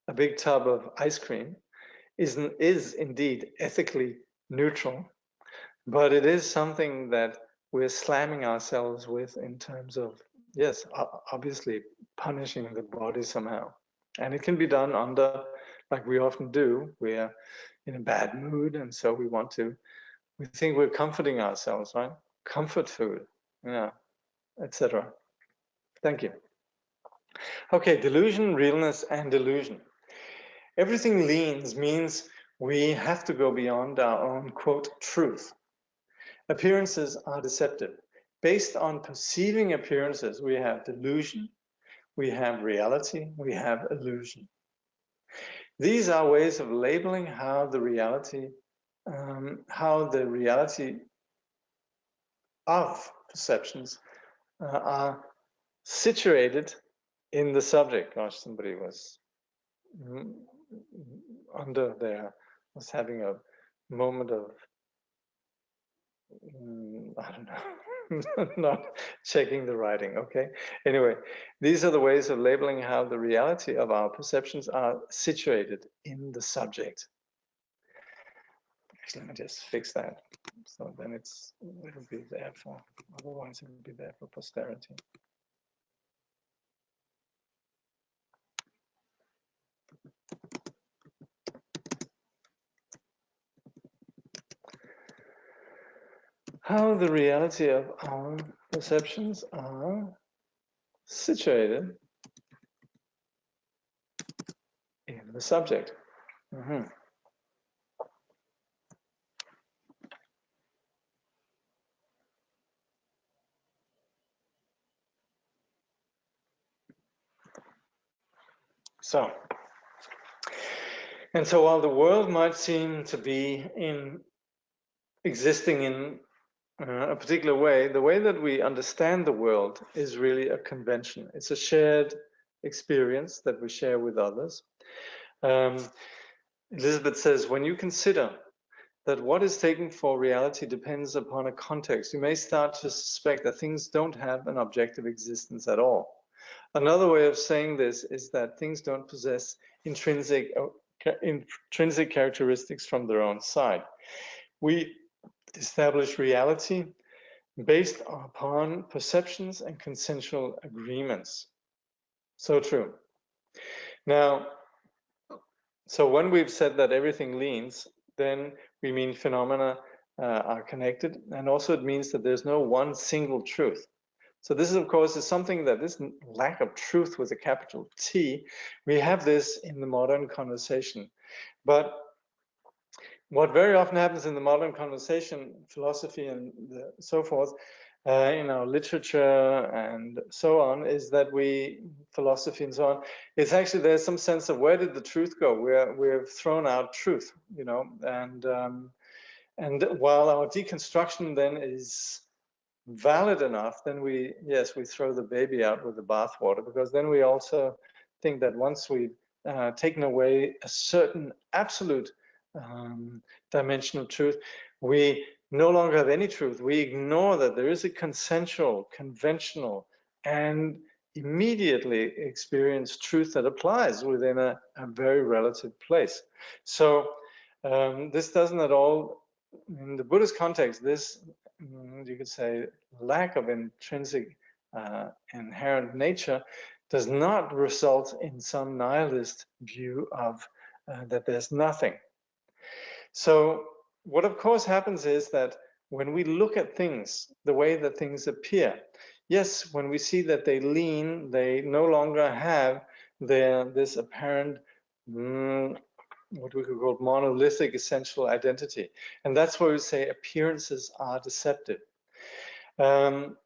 a big tub of ice cream is indeed ethically neutral, but it is something that we're slamming ourselves with in terms of, yes, obviously punishing the body somehow. And it can be done under, like we often do, we're in a bad mood, and so we think we're comforting ourselves, right? Comfort food, yeah, etc. Thank you. Okay, delusion, realness, and delusion. Everything leans means we have to go beyond our own, quote, truth. Appearances are deceptive. Based on perceiving appearances, we have delusion, we have reality, we have illusion. These are ways of labeling how the reality of perceptions are situated in the subject. Gosh, somebody was under there, was having a moment of, I don't know, not checking the writing, okay? Anyway, these are the ways of labeling how the reality of our perceptions are situated in the subject. Actually, let me just fix that. So then it'll be there for, otherwise it will be there for posterity. How the reality of our perceptions are situated in the subject. So while the world might seem to be existing in a particular way, the way that we understand the world is really a convention. It's a shared experience that we share with others. Elizabeth says, when you consider that what is taken for reality depends upon a context, you may start to suspect that things don't have an objective existence at all. Another way of saying this is that things don't possess intrinsic characteristics from their own side. We establish reality based upon perceptions and consensual agreements. So true. Now, so when we've said that everything leans, then we mean phenomena are connected, and also it means that there's no one single truth. So this is, of course, is something that this lack of truth with a capital T, we have this in the modern conversation. But what very often happens in the modern conversation, philosophy and so forth, in our literature and so on, is that philosophy and so on, it's actually, there's some sense of where did the truth go? We've thrown out truth, you know, and while our deconstruction then is valid enough, then we throw the baby out with the bathwater, because then we also think that once we've taken away a certain absolute dimension of truth, we no longer have any truth. We ignore that there is a consensual, conventional, and immediately experienced truth that applies within a very relative place. So this doesn't at all, in the Buddhist context, this, you could say, lack of intrinsic inherent nature does not result in some nihilist view of that there's nothing. So what of course happens is that when we look at things, the way that things appear, yes, when we see that they lean, they no longer have this apparent what we could call monolithic essential identity. And that's where we say appearances are deceptive. But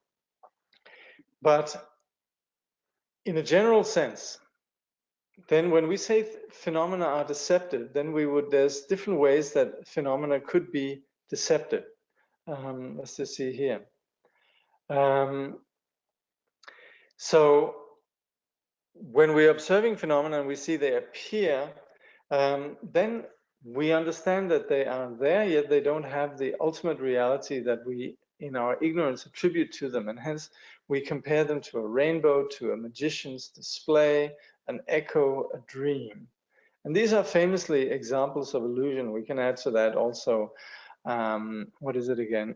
in a general sense, then when we say phenomena are deceptive, then there's different ways that phenomena could be deceptive. Let's just see here. So when we're observing phenomena and we see they appear, then we understand that they are there, yet they don't have the ultimate reality that we, in our ignorance, attribute to them. And hence, we compare them to a rainbow, to a magician's display, an echo, a dream. And these are famously examples of illusion. We can add to that also, what is it again?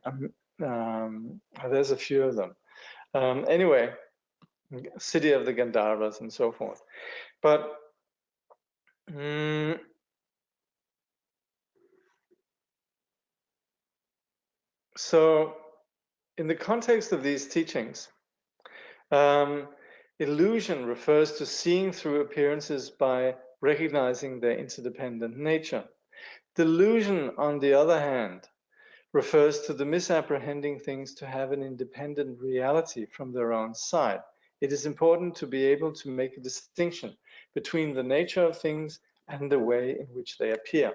There's a few of them. Anyway, City of the Gandharvas and so forth. But so in the context of these teachings, illusion refers to seeing through appearances by recognizing their interdependent nature. Delusion, on the other hand, refers to the misapprehending things to have an independent reality from their own side. It is important to be able to make a distinction between the nature of things and the way in which they appear.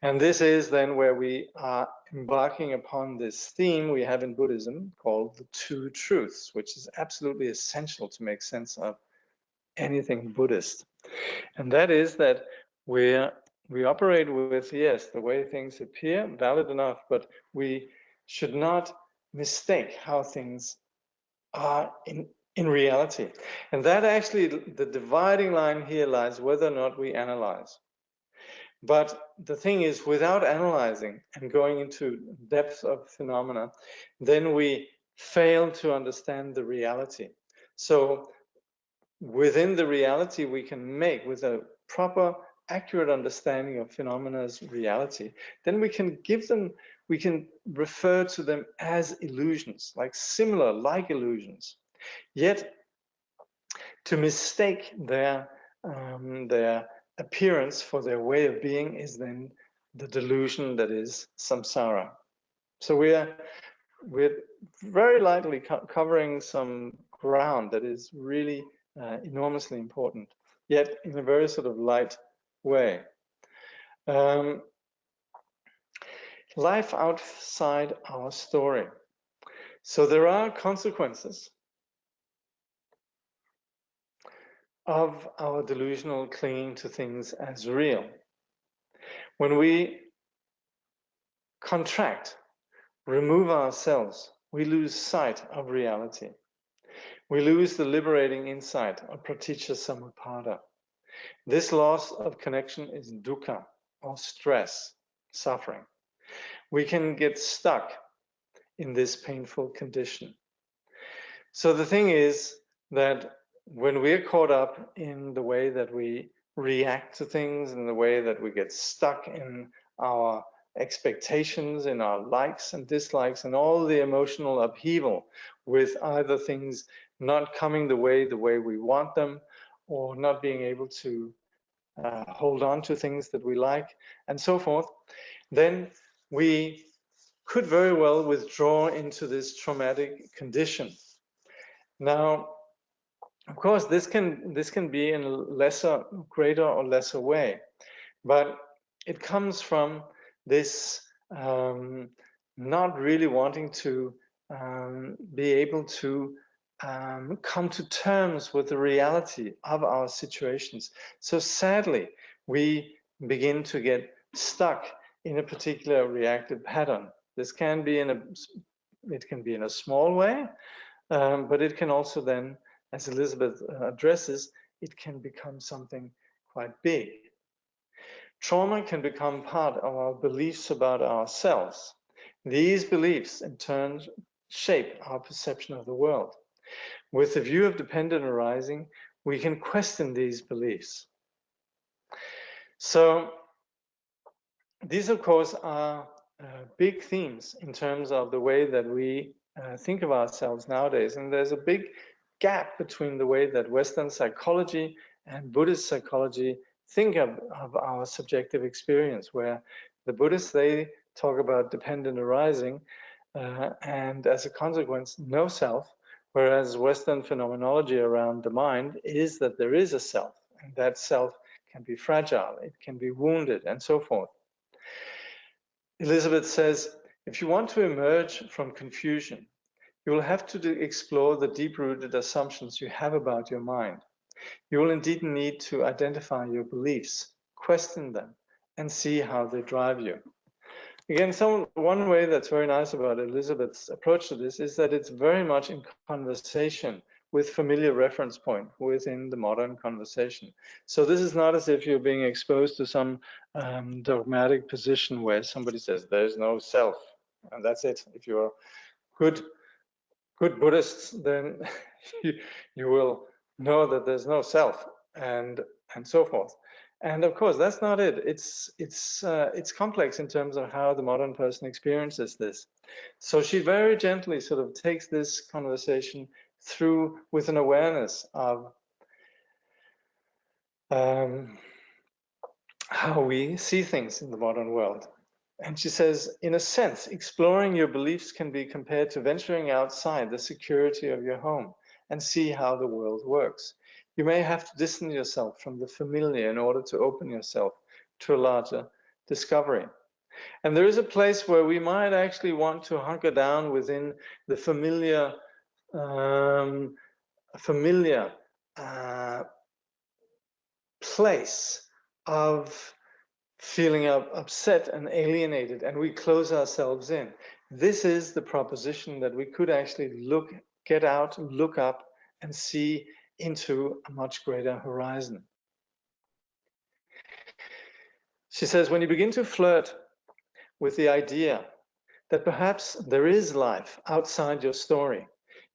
And this is then where we are embarking upon this theme we have in Buddhism called the two truths, which is absolutely essential to make sense of anything Buddhist. And that is that we operate with, yes, the way things appear, valid enough, but we should not mistake how things are in reality. And that actually, the dividing line here lies whether or not we analyze. But the thing is, without analyzing and going into depth of phenomena, then we fail to understand the reality. So within the reality we can make, with a proper, accurate understanding of phenomena's reality, then we can refer to them as illusions, like illusions. Yet, to mistake their appearance for their way of being is then the delusion that is samsara. So we're very lightly covering some ground that is really enormously important, yet in a very sort of light way. Life outside our story. So there are consequences of our delusional clinging to things as real. When we contract, remove ourselves, we lose sight of reality. We lose the liberating insight of pratitya samuppada. This loss of connection is dukkha, or stress, suffering. We can get stuck in this painful condition. So the thing is that when we're caught up in the way that we react to things, in the way that we get stuck in our expectations, in our likes and dislikes, and all the emotional upheaval with either things not coming the way we want them, or not being able to hold on to things that we like, and so forth, then we could very well withdraw into this traumatic condition. Now, of course, this can be in a greater or lesser way, but it comes from this not really wanting to be able to come to terms with the reality of our situations. So sadly, we begin to get stuck in a particular reactive pattern. This can be in a small way, but it can also then, as Elizabeth addresses, it can become something quite big. Trauma can become part of our beliefs about ourselves. These beliefs, in turn, shape our perception of the world. With the view of dependent arising, we can question these beliefs. So, these, of course, are big themes in terms of the way that we think of ourselves nowadays. And there's a big gap between the way that Western psychology and Buddhist psychology think of our subjective experience, where the Buddhists, they talk about dependent arising, and as a consequence, no self, whereas Western phenomenology around the mind is that there is a self, and that self can be fragile, it can be wounded, and so forth. Elizabeth says, if you want to emerge from confusion, you will have to explore the deep-rooted assumptions you have about your mind. You will indeed need to identify your beliefs, question them, and see how they drive you. Again, one way that's very nice about Elizabeth's approach to this is that it's very much in conversation with familiar reference point within the modern conversation. So this is not as if you're being exposed to some dogmatic position where somebody says there's no self, and that's it. If you're good Buddhists, then you will know that there's no self, and so forth. And of course, that's not it. It's complex in terms of how the modern person experiences this. So she very gently sort of takes this conversation through with an awareness of how we see things in the modern world. And she says, in a sense, exploring your beliefs can be compared to venturing outside the security of your home and see how the world works. You may have to distance yourself from the familiar in order to open yourself to a larger discovery. And there is a place where we might actually want to hunker down within the familiar place of feeling upset and alienated, and we close ourselves in. This is the proposition that we could actually get out, look up, and see into a much greater horizon. She says, when you begin to flirt with the idea that perhaps there is life outside your story,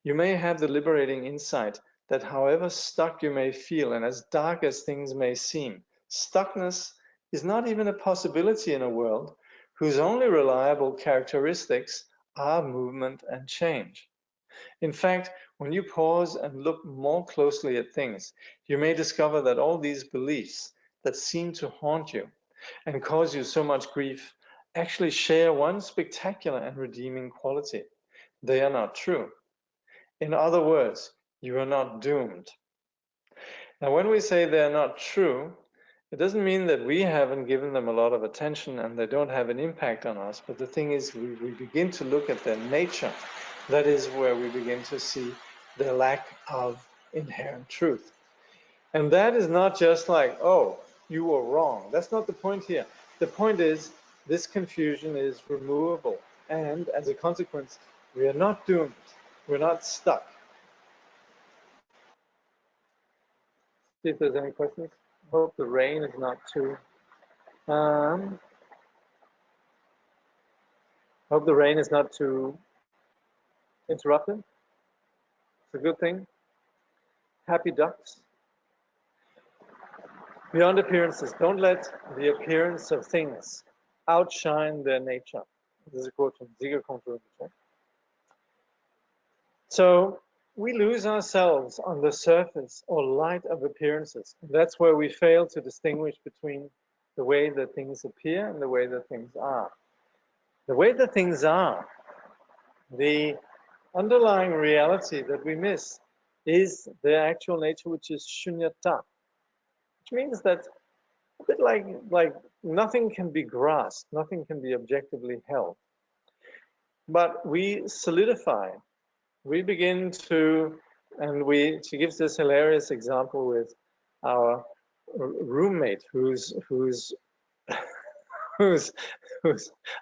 you may have the liberating insight that however stuck you may feel and as dark as things may seem, stuckness is not even a possibility in a world whose only reliable characteristics are movement and change. In fact, when you pause and look more closely at things, you may discover that all these beliefs that seem to haunt you and cause you so much grief actually share one spectacular and redeeming quality. They are not true. In other words, you are not doomed. Now, when we say they are not true, it doesn't mean that we haven't given them a lot of attention and they don't have an impact on us. But the thing is, we begin to look at their nature. That is where we begin to see their lack of inherent truth. And that is not just like, oh, you were wrong. That's not the point here. The point is, this confusion is removable. And as a consequence, we are not doomed. We're not stuck. See if there's any questions. Hope the rain is not too hope the rain is not too interrupted. It's a good thing. Happy ducks. Beyond appearances, don't let the appearance of things outshine their nature. This is a quote from Siegerkonferenz. So we lose ourselves on the surface or light of appearances. That's where we fail to distinguish between the way that things appear and the way that things are. The way that things are, the underlying reality that we miss is the actual nature, which is shunyata, which means that a bit like nothing can be grasped, nothing can be objectively held. But we solidify, we begin to, and she gives this hilarious example with our roommate who's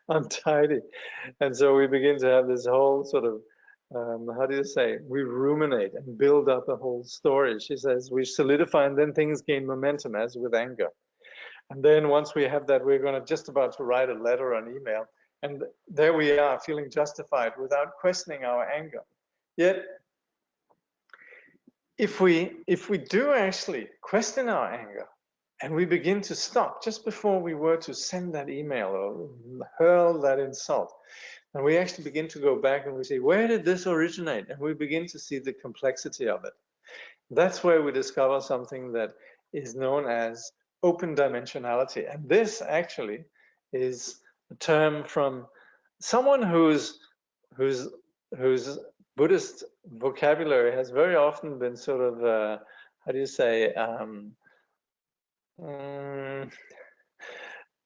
untidy. And so we begin to have this whole sort of, how do you say, we ruminate and build up a whole story. She says we solidify and then things gain momentum, as with anger. And then once we have that, we're going to just about to write a letter or an email. And there we are, feeling justified without questioning our anger. Yet, if we do actually question our anger, and we begin to stop just before we were to send that email or hurl that insult, and we actually begin to go back and we say, where did this originate? And we begin to see the complexity of it. That's where we discover something that is known as open dimensionality. And this actually is a term from someone whose Buddhist vocabulary has very often been sort of, how do you say,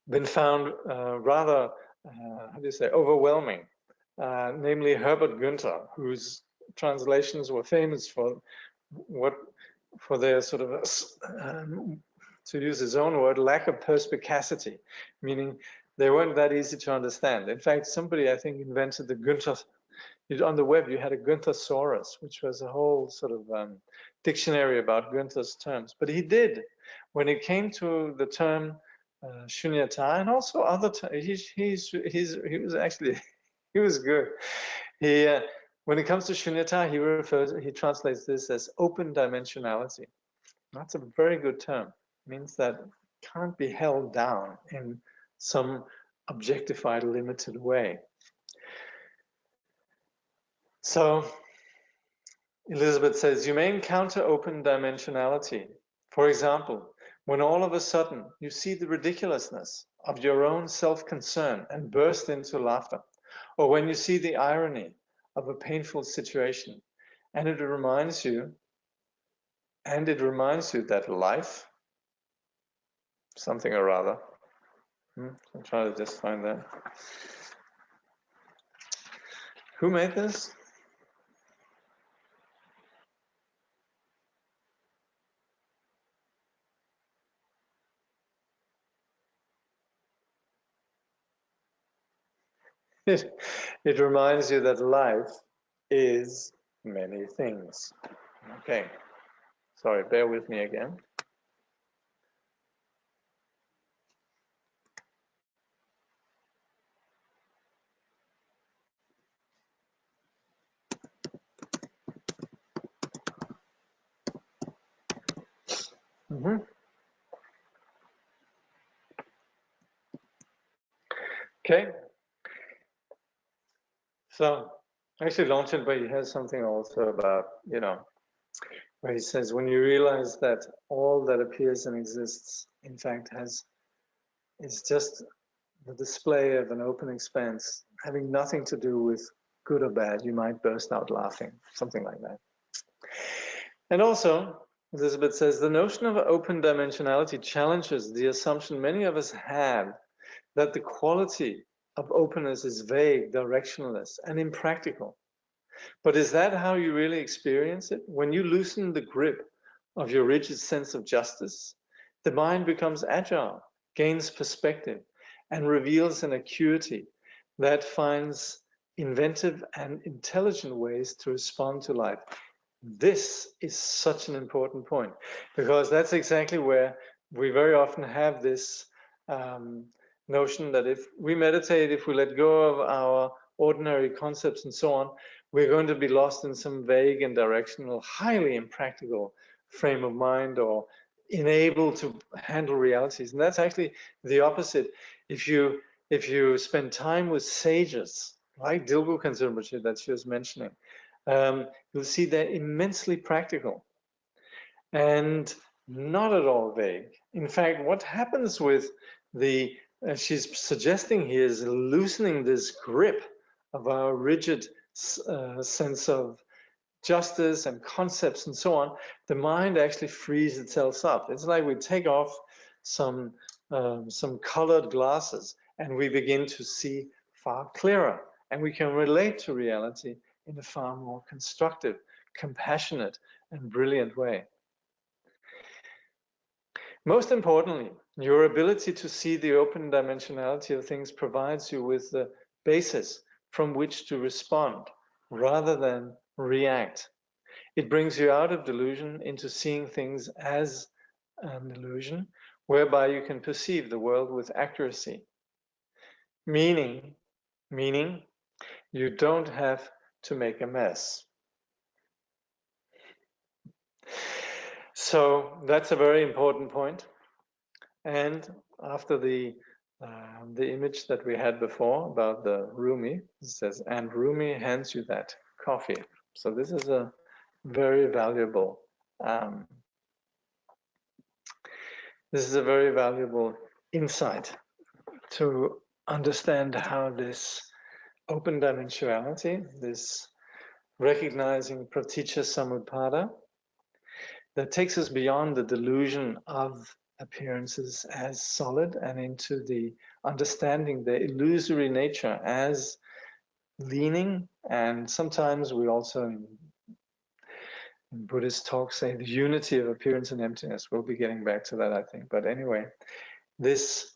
been found rather, how do you say, overwhelming. Namely Herbert Günther, whose translations were famous for their sort of, to use his own word, lack of perspicacity, meaning they weren't that easy to understand. In fact, somebody, I think, invented the Günther. On the web, you had a Günthersaurus, which was a whole sort of dictionary about Günther's terms. But he did, when it came to the term shunyata and also other terms, he was actually, he was good. When it comes to shunyata, he translates this as open dimensionality. That's a very good term. It means that it can't be held down in some objectified, limited way. So Elizabeth says, you may encounter open dimensionality. For example, when all of a sudden you see the ridiculousness of your own self-concern and burst into laughter, or when you see the irony of a painful situation, and it reminds you that life, something or other, I'm trying to just find that. Who made this? It reminds you that life is many things. Okay, sorry, bear with me again. Okay. So actually Longchenpa has something also about, where he says, when you realize that all that appears and exists, in fact, is just the display of an open expanse, having nothing to do with good or bad, you might burst out laughing, something like that. And also, Elizabeth says, the notion of open dimensionality challenges the assumption many of us have that the quality of openness is vague, directionless, and impractical. But is that how you really experience it? When you loosen the grip of your rigid sense of justice, the mind becomes agile, gains perspective, and reveals an acuity that finds inventive and intelligent ways to respond to life. This is such an important point, because that's exactly where we very often have this notion that if we meditate, if we let go of our ordinary concepts and so on, we're going to be lost in some vague and directional, highly impractical frame of mind, or unable to handle realities. And that's actually the opposite. If you if you spend time with sages, like Dilgo Rinpoche that she was mentioning, you'll see they're immensely practical and not at all vague. In fact, what happens with the, she's suggesting here, is loosening this grip of our rigid sense of justice and concepts and so on. The mind actually frees itself up. It's like we take off some colored glasses and we begin to see far clearer, and we can relate to reality in a far more constructive, compassionate, and brilliant way. Most importantly, your ability to see the open dimensionality of things provides you with the basis from which to respond rather than react. It brings you out of delusion into seeing things as an illusion, whereby you can perceive the world with accuracy. Meaning, you don't have to make a mess. So that's a very important point. And after the image that we had before about the Rumi, it says, and Rumi hands you that coffee. So this is a very valuable insight to understand how this open dimensionality, this recognizing praticca samutpada, that takes us beyond the delusion of appearances as solid and into the understanding the illusory nature as leaning. And sometimes we also in Buddhist talks say the unity of appearance and emptiness. We'll be getting back to that, I think. But anyway, this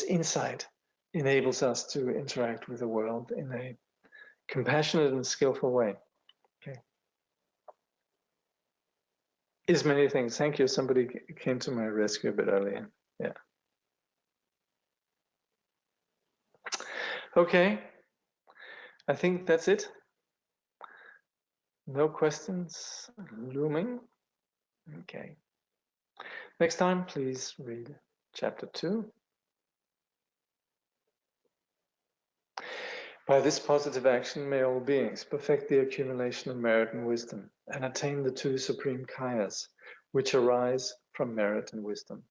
insight enables us to interact with the world in a compassionate and skillful way. Okay. Is many things. Thank you. Somebody came to my rescue a bit earlier. Yeah. Okay. I think that's it. No questions looming. Okay. Next time, please read chapter 2. By this positive action, may all beings perfect the accumulation of merit and wisdom and attain the two supreme kayas, which arise from merit and wisdom.